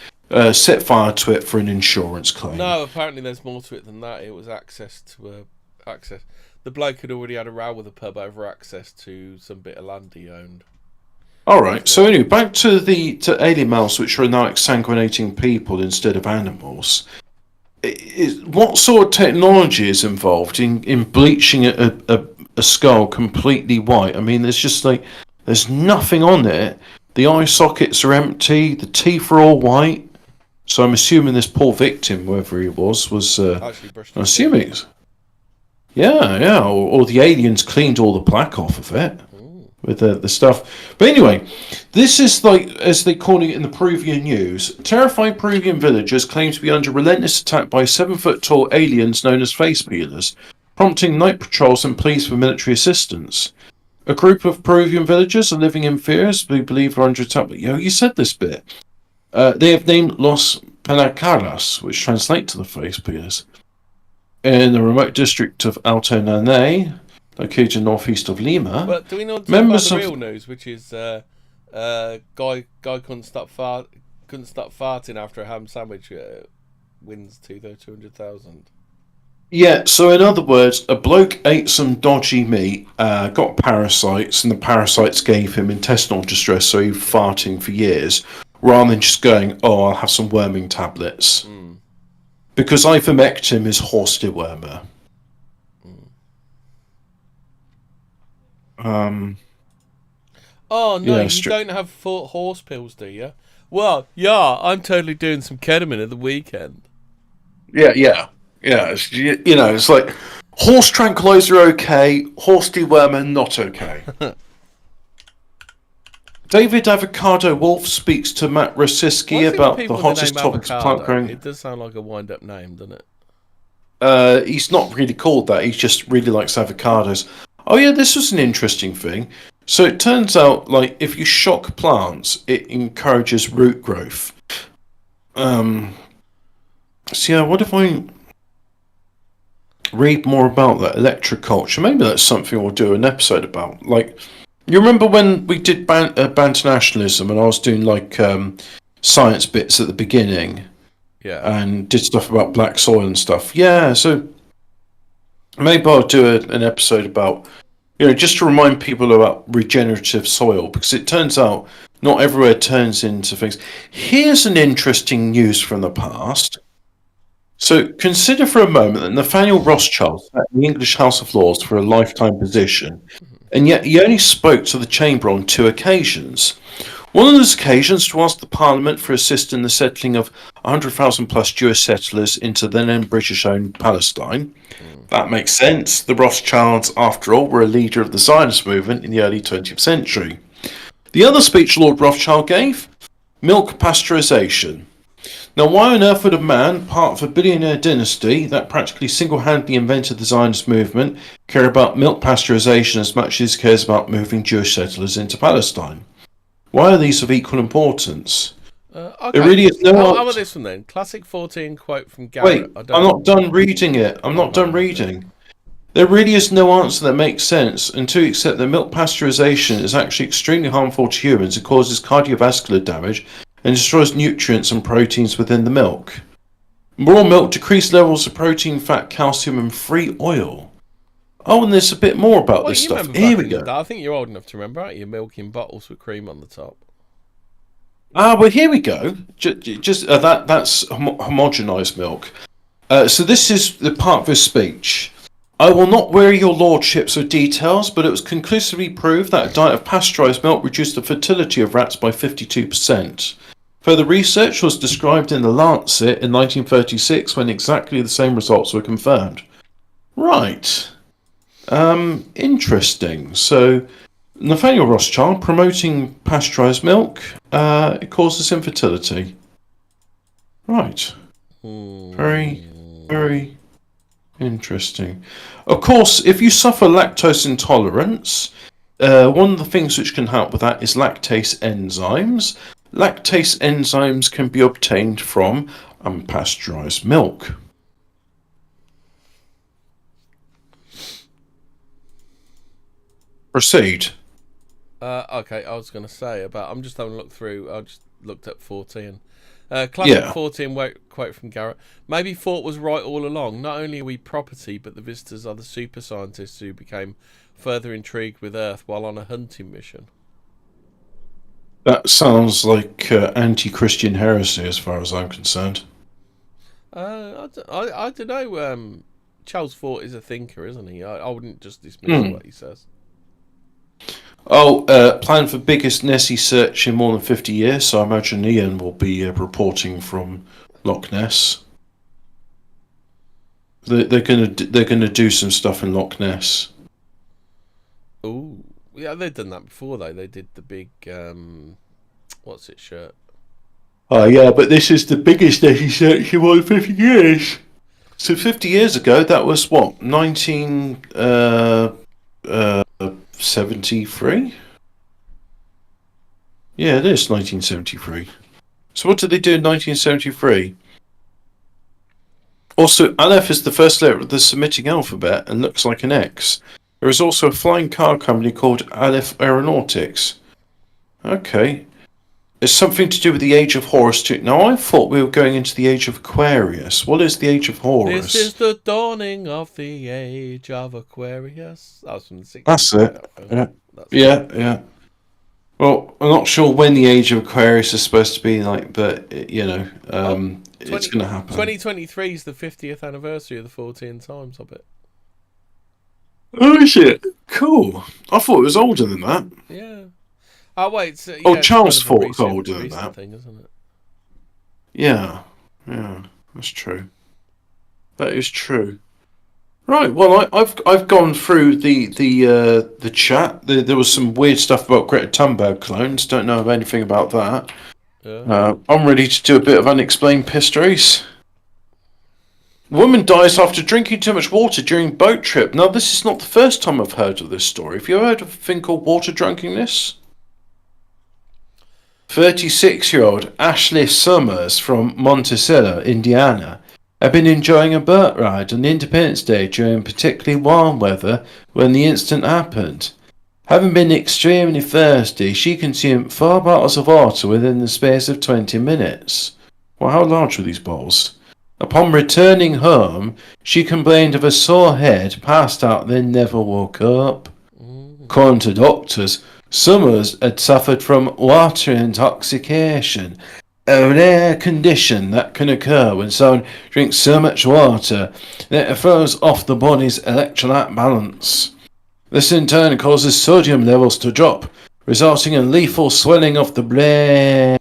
set fire to it for an insurance claim. No, apparently there's more to it than that. It was access to access. The bloke had already had a row with the pub over access to some bit of land he owned. All right. So anyway, back to Alamals, which are now exsanguinating people instead of animals. What sort of technology is involved in bleaching a skull completely white? I mean, there's nothing on it. The eye sockets are empty. The teeth are all white. So I'm assuming this poor victim, whoever he was actually brushed. I'm assuming it's... Yeah, or the aliens cleaned all the black off of it with the stuff. But anyway, this is like, as they call it in the Peruvian news, terrified Peruvian villagers claim to be under relentless attack by 7-foot-tall aliens known as face peelers, prompting night patrols and pleas for military assistance. A group of Peruvian villagers are living in fear as they believe are under attack. But, you said this bit. They have named Los Penacaras, which translate to the face peelers, in the remote district of Alto Nanay, located northeast of Lima. But do we not talk about the real news, which is guy couldn't stop farting after a ham sandwich wins 200,000. Yeah, so in other words, a bloke ate some dodgy meat, got parasites, and the parasites gave him intestinal distress, so he was farting for years, rather than just going, I'll have some worming tablets. Because ivermectin is horse dewormer. Oh, no, you don't have horse pills, do you? Well, yeah, I'm totally doing some ketamine at the weekend. Yeah. It's like horse tranquilizer okay, horse dewormer not okay. David Avocado Wolf speaks to Matt Rosiski about the hottest topics of plant growing. It does sound like a wind-up name, doesn't it? He's not really called that. He just really likes avocados. Oh yeah, this was an interesting thing. So it turns out, like, if you shock plants, it encourages root growth. So yeah, what if I... read more about that electroculture. Maybe that's something we'll do an episode about. Like, you remember when we did banter nationalism, and I was doing like science bits at the beginning, and did stuff about black soil and stuff. Yeah, so maybe I'll do an episode about, just to remind people about regenerative soil, because it turns out not everywhere turns into things. Here's an interesting news from the past. So consider for a moment that Nathaniel Rothschild sat in the English House of Lords for a lifetime position, and yet he only spoke to the Chamber on 2 occasions. One of those occasions to ask the Parliament for assistance in the settling of 100,000 plus Jewish settlers into the then British-owned Palestine. That makes sense. The Rothschilds, after all, were a leader of the Zionist movement in the early 20th century. The other speech Lord Rothschild gave? Milk pasteurisation. Now, why on earth would a man, part of a billionaire dynasty that practically single-handedly invented the Zionist movement, care about milk pasteurisation as much as he cares about moving Jewish settlers into Palestine? Why are these of equal importance? Okay. There really is no How about this one then? Classic Fortean quote from Garrett. Wait, I'm not done reading it. I'm not done reading. There really is no answer that makes sense until you accept that milk pasteurisation is actually extremely harmful to humans. It causes cardiovascular damage and destroys nutrients and proteins within the milk. Raw milk decreased levels of protein, fat, calcium, and free oil. Oh, and there's a bit more about this stuff. Here we go. I think you're old enough to remember, aren't you? Milk in bottles with cream on the top. Well, here we go. Just that's homogenised milk. So this is the part of his speech. I will not weary your lordships with details, but it was conclusively proved that a diet of pasteurised milk reduced the fertility of rats by 52%. Further research was described in The Lancet in 1936 when exactly the same results were confirmed. Right. Interesting. So, Nathaniel Rothschild promoting pasteurised milk, it causes infertility. Right. Very, very interesting. Of course, if you suffer lactose intolerance, one of the things which can help with that is lactase enzymes. Lactase enzymes can be obtained from unpasteurised milk. Proceed. Okay, I was going to say I'm just having a look through. I just looked at 14. Classic 14 quote from Garrett. Maybe Fort was right all along. Not only are we property, but the visitors are the super scientists who became further intrigued with Earth while on a hunting mission. That sounds like anti-Christian heresy as far as I'm concerned. I don't know. Charles Fort is a thinker, isn't he? I wouldn't just dismiss what he says. Plan for biggest Nessie search in more than 50 years, so I imagine Ian will be reporting from Loch Ness. They're gonna do some stuff in Loch Ness. Ooh, yeah, they've done that before though. They did the big what's it shirt? Oh yeah, but this is the biggest Nessie search in more than 50 years. So 50 years ago, that was what, 1973? Yeah, it is 1973. So what did they do in 1973? Also, Aleph is the first letter of the Semitic alphabet and looks like an X. There is also a flying car company called Aleph Aeronautics. Okay. It's something to do with the Age of Horus too. Now, I thought we were going into the Age of Aquarius. What is the Age of Horus? This is the dawning of the Age of Aquarius. That was from the 60s. That's it. Yeah. Well, I'm not sure when the Age of Aquarius is supposed to be like, but, it's going to happen. 2023 is the 50th anniversary of the 14 Times, I bet. Oh, shit. Cool. I thought it was older than that. Yeah. Oh, wait. So, Charles Fort's older than that. Thing, isn't it? Yeah, that's true. That is true. Right. Well, I've gone through the chat. There was some weird stuff about Greta Thunberg clones. Don't know anything about that. Yeah. I'm ready to do a bit of unexplained histories. Woman dies after drinking too much water during boat trip. Now, this is not the first time I've heard of this story. Have you heard of a thing called water drunkenness? 36-year-old Ashley Summers from Monticello, Indiana, had been enjoying a boat ride on Independence Day during particularly warm weather when the incident happened. Having been extremely thirsty, she consumed 4 bottles of water within the space of 20 minutes. Well, how large were these bottles? Upon returning home, she complained of a sore head, passed out, then never woke up. According to doctors, Summers had suffered from water intoxication, a rare condition that can occur when someone drinks so much water that it throws off the body's electrolyte balance. This in turn causes sodium levels to drop, resulting in lethal swelling of the brain.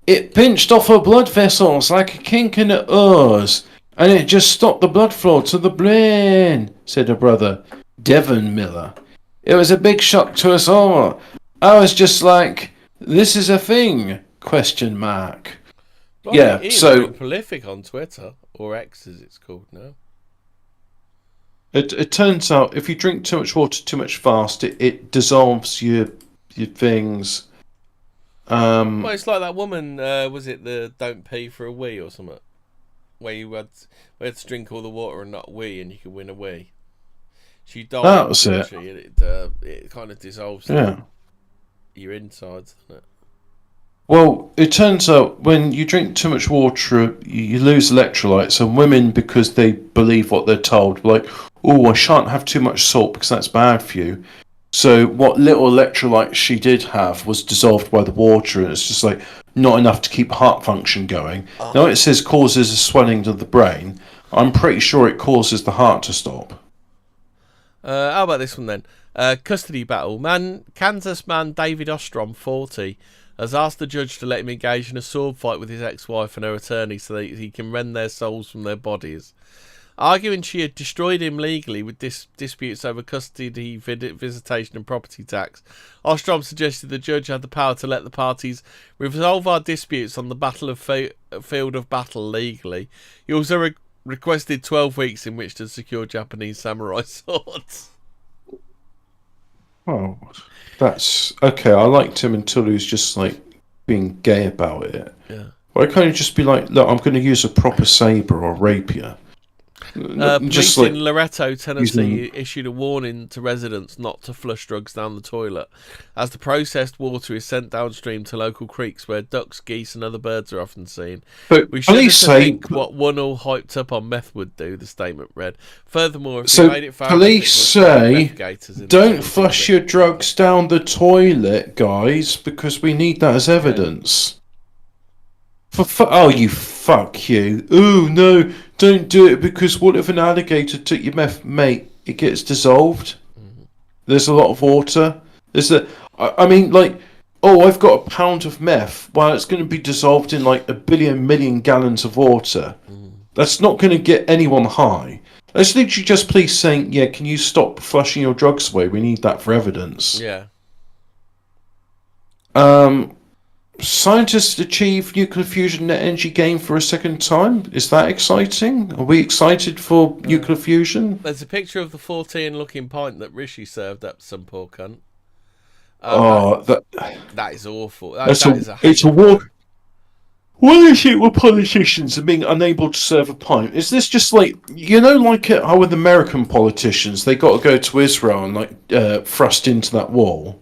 It pinched off her blood vessels like a kink in a hose, and it just stopped the blood flow to the brain, said her brother, Devon Miller. It was a big shock to us all. I was just like, this is a thing? ? Well, Yeah, he's so very prolific on Twitter, or X as it's called now. it turns out if you drink too much water too much fast, it dissolves your things. Well, it's like that woman, was it the don't pee for a wee or something? Where you had to drink all the water and not wee, and you could win a wee. She died. That was it. It kind of dissolves your insides, doesn't it? Well, it turns out when you drink too much water, you lose electrolytes, and women, because they believe what they're told, like, oh, I shan't have too much salt because that's bad for you. So what little electrolytes she did have was dissolved by the water, and it's just like not enough to keep heart function going. Now it says causes a swelling to the brain. I'm pretty sure it causes the heart to stop. How about this one then? Custody battle. Kansas man David Ostrom, 40, has asked the judge to let him engage in a sword fight with his ex-wife and her attorney so that he can rend their souls from their bodies. Arguing she had destroyed him legally with disputes over custody, visitation and property tax, Ostrom suggested the judge had the power to let the parties resolve our disputes on the field of battle legally. He also requested 12 weeks in which to secure Japanese samurai swords. Oh, that's okay. I liked him until he was just like being gay about it. Yeah. Why can't you just be like, look, I'm going to use a proper saber or rapier? Police in Loretto, Tennessee, issued a warning to residents not to flush drugs down the toilet, as the processed water is sent downstream to local creeks where ducks, geese, and other birds are often seen. But We shouldn't think what one all hyped up on meth would do, the statement read. Furthermore, if we made it found police say, don't flush your drugs down the toilet, guys, because we need that as evidence. Oh, you fuck you. Oh, no, don't do it, because what if an alligator took your meth, mate? It gets dissolved. There's a lot of water. I mean, like, oh, I've got a pound of meth. Well, it's going to be dissolved in like 1 billion million gallons of water. That's not going to get anyone high. That's literally just police saying, yeah, can you stop flushing your drugs away? We need that for evidence. Yeah. Scientists achieve nuclear fusion net energy gain for a second time. Is that exciting? Are we excited for nuclear fusion? There's a picture of the Fortean looking pint that Rishi served up some poor cunt. That is awful. It's a war. What is it with politicians and being unable to serve a pint? Is this just like, you know, like how with American politicians, they got to go to Israel and like thrust into that wall?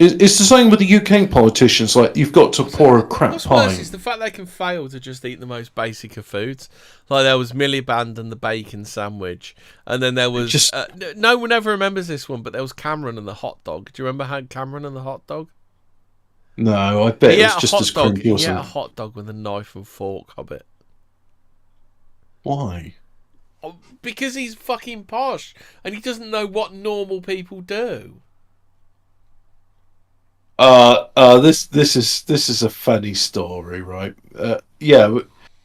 It's the same with the UK politicians. Like, you've got to pour a crap what's pint. Worse is the fact they can fail to just eat the most basic of foods. Like, there was Miliband and the bacon sandwich, and then there was no one ever remembers this one, but there was Cameron and the hot dog. Do you remember Cameron and the hot dog? No, I bet it was just as crunchy. He ate a hot dog with a knife and fork, Hobbit. Why? Because he's fucking posh, and he doesn't know what normal people do. This is a funny story, right? Yeah,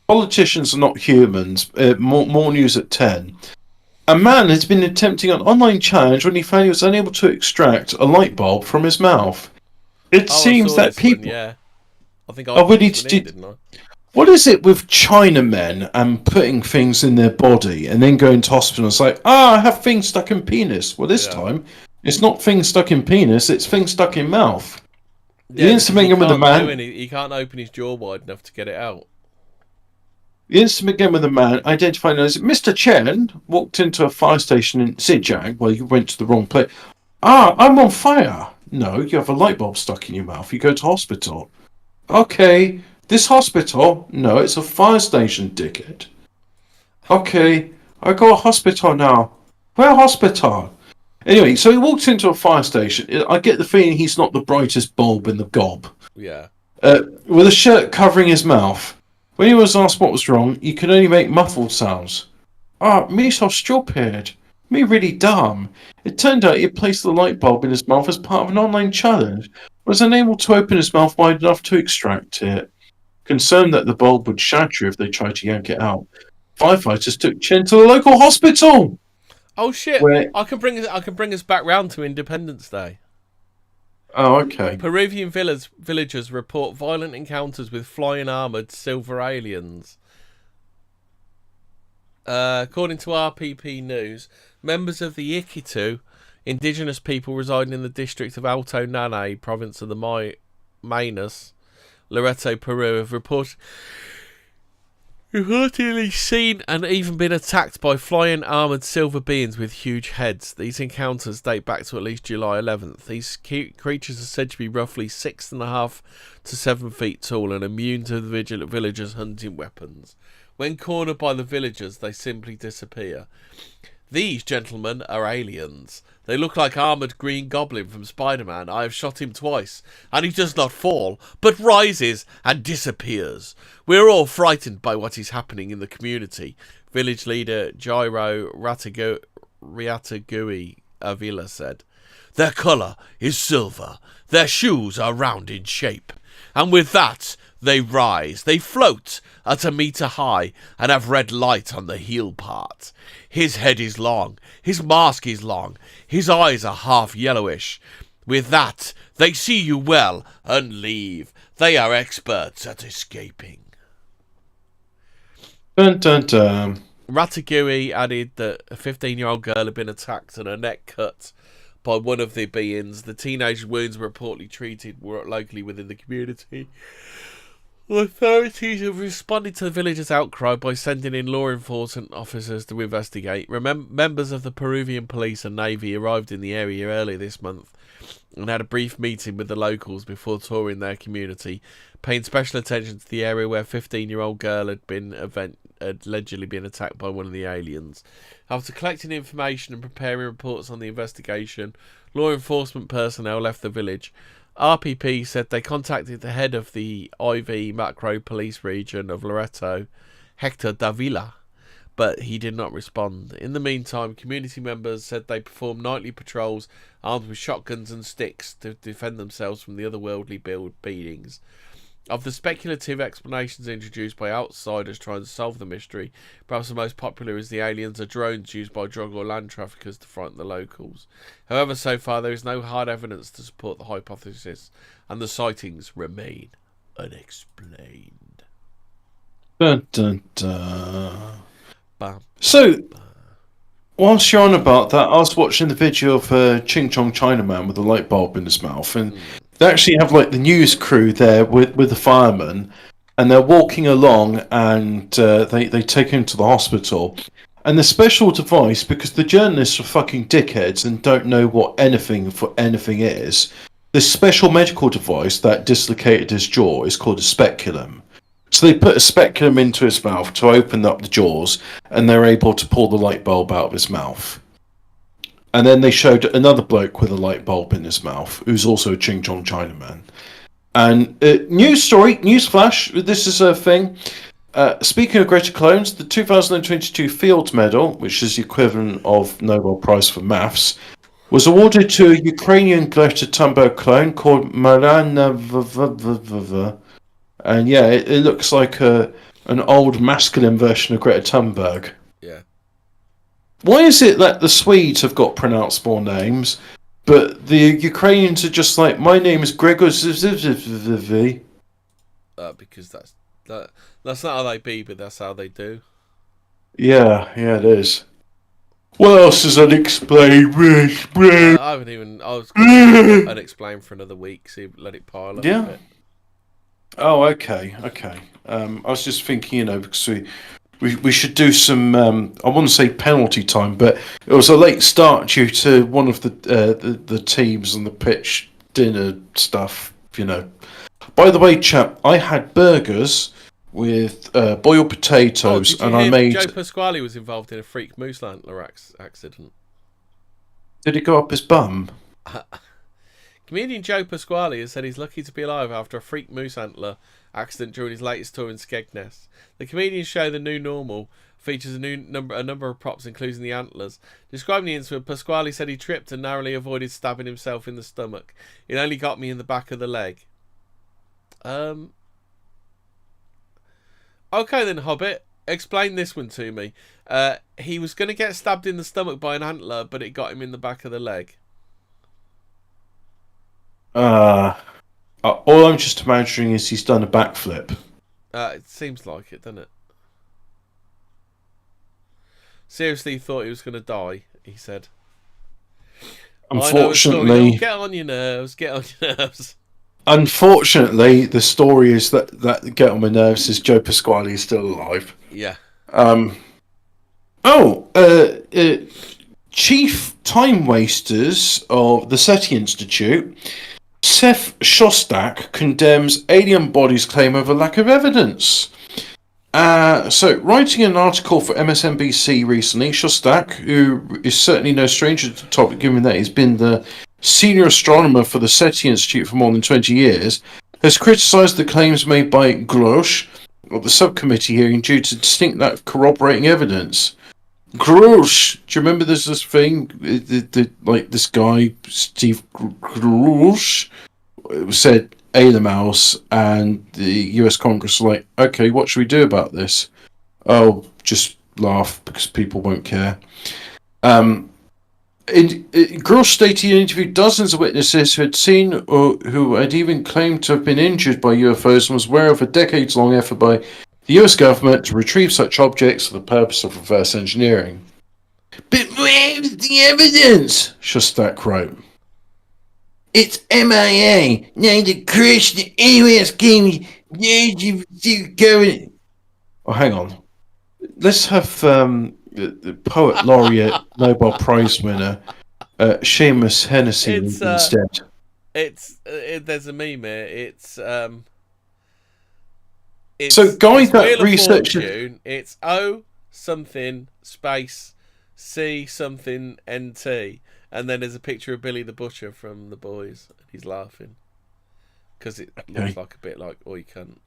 politicians are not humans. More news at 10. A man has been attempting an online challenge when he found he was unable to extract a light bulb from his mouth. It seems that people. Yeah, I think I really didn't I? What is it with Chinamen and putting things in their body and then going to hospital and say, I have things stuck in penis. Well, this time, it's not things stuck in penis, it's things stuck in mouth. Yeah, he can't open his jaw wide enough to get it out. The incident began with a man identified as Mr. Chen walked into a fire station in Zhejiang. Well, you went to the wrong place. Ah, I'm on fire. No, you have a light bulb stuck in your mouth. You go to hospital. Okay, this hospital? No, it's a fire station, dickhead. Okay, I go to hospital now. Where hospital? Anyway, so he walks into a fire station. I get the feeling he's not the brightest bulb in the gob. Yeah. With a shirt covering his mouth. When he was asked what was wrong, he could only make muffled sounds. Ah, me so stupid. Me really dumb. It turned out he had placed the light bulb in his mouth as part of an online challenge, was unable to open his mouth wide enough to extract it. Concerned that the bulb would shatter if they tried to yank it out, firefighters took Chen to the local hospital. Oh shit! Where... I can bring us back round to Independence Day. Oh, okay. Peruvian villagers report violent encounters with flying armoured silver aliens. According to RPP News, members of the Iquitu, indigenous people residing in the district of Alto Nane, province of the Maynas, Loreto, Peru, have reportedly seen and even been attacked by flying armoured silver beings with huge heads. These encounters date back to at least July 11th. These creatures are said to be roughly 6.5 to 7 feet tall and immune to the villagers' hunting weapons. When cornered by the villagers, they simply disappear. These gentlemen are aliens. They look like armoured Green Goblin from Spider-Man. I have shot him twice, and he does not fall, but rises and disappears. We are all frightened by what is happening in the community. Village leader Jairo Riatagui Avila said. Their colour is silver. Their shoes are round in shape. And with that, they rise. They float at a metre high and have red light on the heel part. His head is long. His mask is long. His eyes are half yellowish. With that, they see you well and leave. They are experts at escaping. Dun, dun, dun. Ratatouille added that a 15-year-old girl had been attacked and her neck cut by one of the beings. The teenager's wounds were reportedly treated locally within the community. Authorities have responded to the villagers' outcry by sending in law enforcement officers to investigate. Members of the Peruvian police and navy arrived in the area earlier this month and had a brief meeting with the locals before touring their community, paying special attention to the area where a 15-year-old girl had allegedly been attacked by one of the aliens. After collecting information and preparing reports on the investigation, law enforcement personnel left the village. RPP said they contacted the head of the IV Macro Police Region of Loreto, Hector Davila, but he did not respond. In the meantime, community members said they performed nightly patrols armed with shotguns and sticks to defend themselves from the otherworldly beings. Of the speculative explanations introduced by outsiders trying to solve the mystery, perhaps the most popular is the aliens are drones used by drug or land traffickers to frighten the locals. However, so far there is no hard evidence to support the hypothesis, and the sightings remain unexplained. Dun, dun, dun. Bam. So, whilst you're on about that, I was watching the video of Ching Chong Chinaman with a light bulb in his mouth, and they actually have like the news crew there with the firemen, and they're walking along, and they take him to the hospital. And the special device, because the journalists are fucking dickheads and don't know what anything is, this special medical device that dislocated his jaw is called a speculum. So they put a speculum into his mouth to open up the jaws, and they're able to pull the light bulb out of his mouth. And then they showed another bloke with a light bulb in his mouth, who's also a Ching Chong Chinaman. And news flash, this is a thing. Speaking of greater clones, the 2022 Fields Medal, which is the equivalent of Nobel Prize for Maths, was awarded to a Ukrainian Greta Thunberg clone called Marana. And yeah, it looks like an old masculine version of Greta Thunberg. Yeah. Why is it that the Swedes have got pronounceable names, but the Ukrainians are just like, my name is Gregor Zivziv? Because that's not how they be, but that's how they do. Yeah, it is. What else is unexplained? I was going to unexplained for another week, so let it pile up a bit. Oh, okay. I was just thinking, because we should do some. I wouldn't say penalty time, but it was a late start due to one of the teams on the pitch dinner stuff. By the way, chap, I had burgers with boiled potatoes, and I made. Joe Pasquale was involved in a freak moose antler accident. Did it go up his bum? Comedian Joe Pasquale has said he's lucky to be alive after a freak moose antler accident during his latest tour in Skegness. The comedian's show, The New Normal, features a number of props, including the antlers. Describing the incident, Pasquale said he tripped and narrowly avoided stabbing himself in the stomach. It only got me in the back of the leg. Okay then, Hobbit. Explain this one to me. He was going to get stabbed in the stomach by an antler, but it got him in the back of the leg. All I'm just imagining is he's done a backflip. It seems like it, doesn't it? Seriously, he thought he was going to die, he said. Unfortunately... Get on your nerves. Unfortunately, the story is that get on my nerves is Joe Pasquale is still alive. Yeah. Chief time wasters of the SETI Institute, Seth Shostak, condemns alien bodies claim of a lack of evidence. So, writing an article for MSNBC recently, Shostak, who is certainly no stranger to the topic given that he's been the senior astronomer for the SETI Institute for more than 20 years, has criticised the claims made by Grosh, of the subcommittee hearing, due to distinct lack of corroborating evidence. Grosh, do you remember there's this thing, this guy, Steve Grosh, said alien mouse, and the US Congress were like, okay, what should we do about this? Oh, just laugh, because people won't care. Grosh stated he interviewed dozens of witnesses who had seen or who had even claimed to have been injured by UFOs and was aware of a decades-long effort by the US government to retrieve such objects for the purpose of reverse engineering. But where's the evidence? Shostak wrote. It's MIA. Now the crash the AOS came. Going. Oh, hang on. Let's have the poet laureate Nobel Prize winner Seamus Hennessy instead. There's a meme here. It's so guy that researched it's O something space C something NT, and then there's a picture of Billy the Butcher from The Boys. He's laughing because it looks like a bit like "Oi cunt."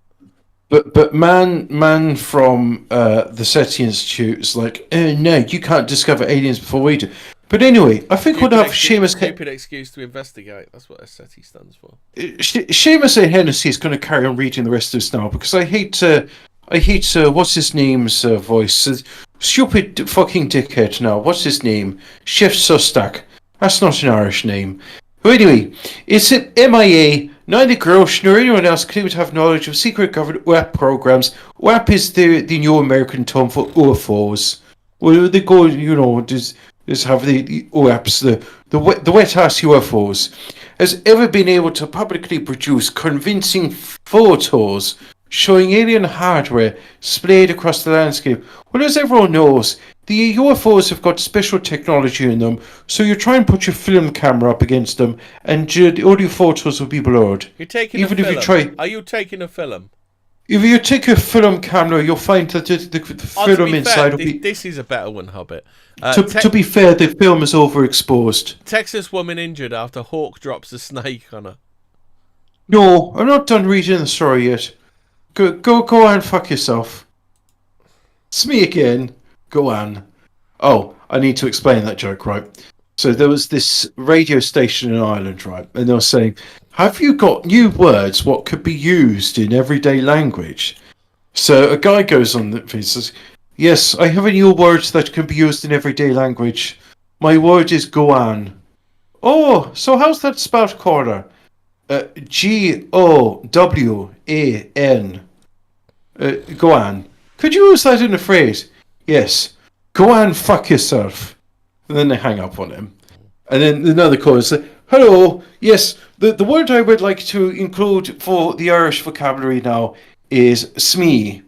But man from the SETI Institute is like, no, you can't discover aliens before we do. But anyway, I think we'll have Seamus... Stupid excuse to investigate. That's what SETI stands for. Seamus Hennessy is going to carry on reading the rest of this now, because I hate what's his name's voice? Stupid fucking dickhead now. What's his name? Chef Sustak. That's not an Irish name. But anyway, it's at MIA. Neither Grosh nor anyone else claimed to have knowledge of secret government WAP programs. WAP is the new American term for UFOs. Well, they go, just have the WAPs, the wet-ass UFOs, has ever been able to publicly produce convincing photos showing alien hardware splayed across the landscape. Well, as everyone knows, the UFOs have got special technology in them, so you try and put your film camera up against them, and the audio photos will be blurred. You're taking Even a film. If you try, are you taking a film? If you take a film camera, you'll find that the film inside will be... This is a better one, Hobbit. To be fair, the film is overexposed. Texas woman injured after hawk drops a snake on her. No, I'm not done reading the story yet. Go on, fuck yourself. It's me again. Go on. Oh, I need to explain that joke, right? So there was this radio station in Ireland, right? And they were saying, have you got new words what could be used in everyday language? So a guy goes on and says, yes, I have a new word that can be used in everyday language. My word is go on. Oh, so how's that spelled, Corner? G-O-W-A-N. Go on. Could you use that in a phrase? Yes. Go on, fuck yourself. And then they hang up on him. And then another caller says, hello, yes, The word I would like to include for the Irish vocabulary now is smee.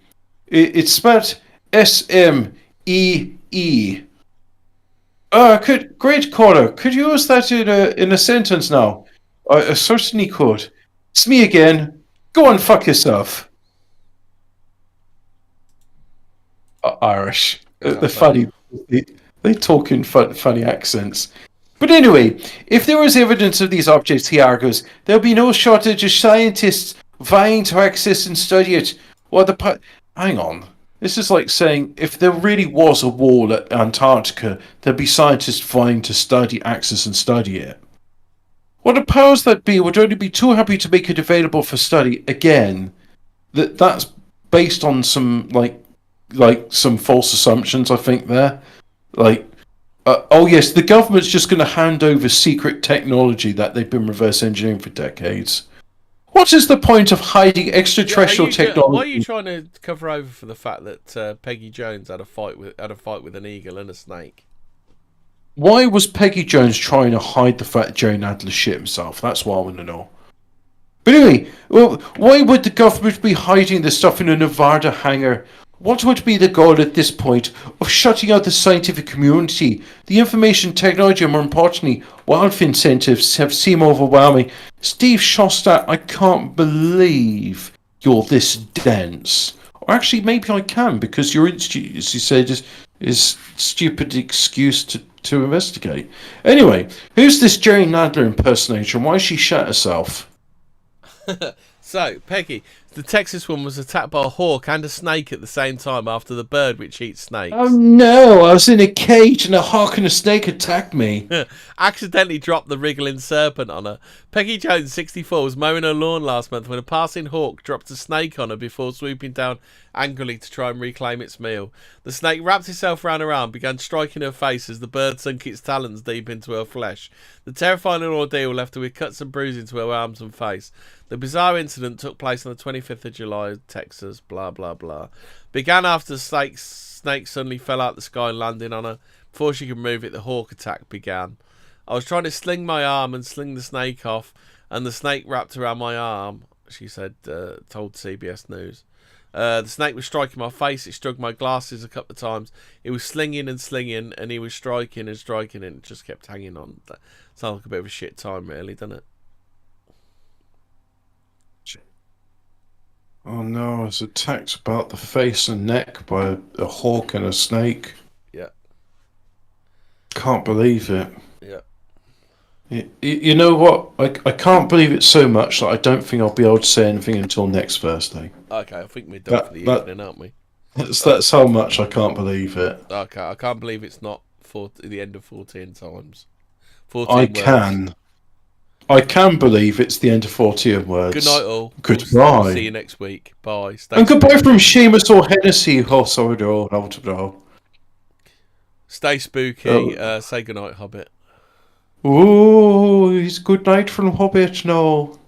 It's spelled S-M-E-E. Great caller. Could you use that in a sentence now? I certainly could. Smee again. Go and fuck yourself. Irish. They're funny. They talk in funny accents. But anyway, if there was evidence of these objects, he argues, there'll be no shortage of scientists vying to access and study it. Hang on. This is like saying if there really was a wall at Antarctica, there'd be scientists vying to access and study it. Well, the powers that be would only be too happy to make it available for study. Again, that's based on some some false assumptions, I think there. Oh yes, the government's just going to hand over secret technology that they've been reverse engineering for decades. What is the point of hiding extraterrestrial technology? Why are you trying to cover over for the fact that Peggy Jones had a fight with an eagle and a snake? Why was Peggy Jones trying to hide the fact that Jerry Nadler shit himself? That's what I want to know. But anyway, why would the government be hiding this stuff in a Nevada hangar? What would be the goal at this point of shutting out the scientific community? The information technology, and more importantly, wildlife incentives have seemed overwhelming. Steve Shostak, I can't believe you're this dense. Or actually, maybe I can, because your institute, as you said, is stupid excuse to investigate. Anyway, who's this Jerry Nadler impersonator and why she shot herself? So, Peggy, the Texas one was attacked by a hawk and a snake at the same time after the bird which eats snakes. Oh no, I was in a cage and a hawk and a snake attacked me. Accidentally dropped the wriggling serpent on her. Peggy Jones, 64, was mowing her lawn last month when a passing hawk dropped a snake on her before swooping down angrily to try and reclaim its meal. The snake wrapped itself around her arm, began striking her face as the bird sunk its talons deep into her flesh. The terrifying ordeal left her with cuts and bruising to her arms and face. The bizarre incident took place on the 25th of July, Texas, blah, blah, blah. Began after the snake suddenly fell out the sky and landed on her. Before she could move it, the hawk attack began. I was trying to sling my arm and sling the snake off, and the snake wrapped around my arm, she said, told CBS News. The snake was striking my face. It struck my glasses a couple of times. It was slinging, and he was striking, and it just kept hanging on. That sounds like a bit of a shit time, really, doesn't it? Oh no, I was attacked about the face and neck by a hawk and a snake. Yeah. Can't believe it. Yeah. You know what? I can't believe it so much that I don't think I'll be able to say anything until next Thursday. Okay, I think we're done for the evening, aren't we? That's how much I can't believe it. Okay, I can't believe it's not the end of 14 times. 14 words. I can believe it's the end of Fortean Words. Good night, all. Goodbye. We'll see you next week. Bye. And goodbye from Seamus or Hennessy. Oh, sorry, no. Stay spooky. Say good night, Hobbit. Oh, it's good night from Hobbit now.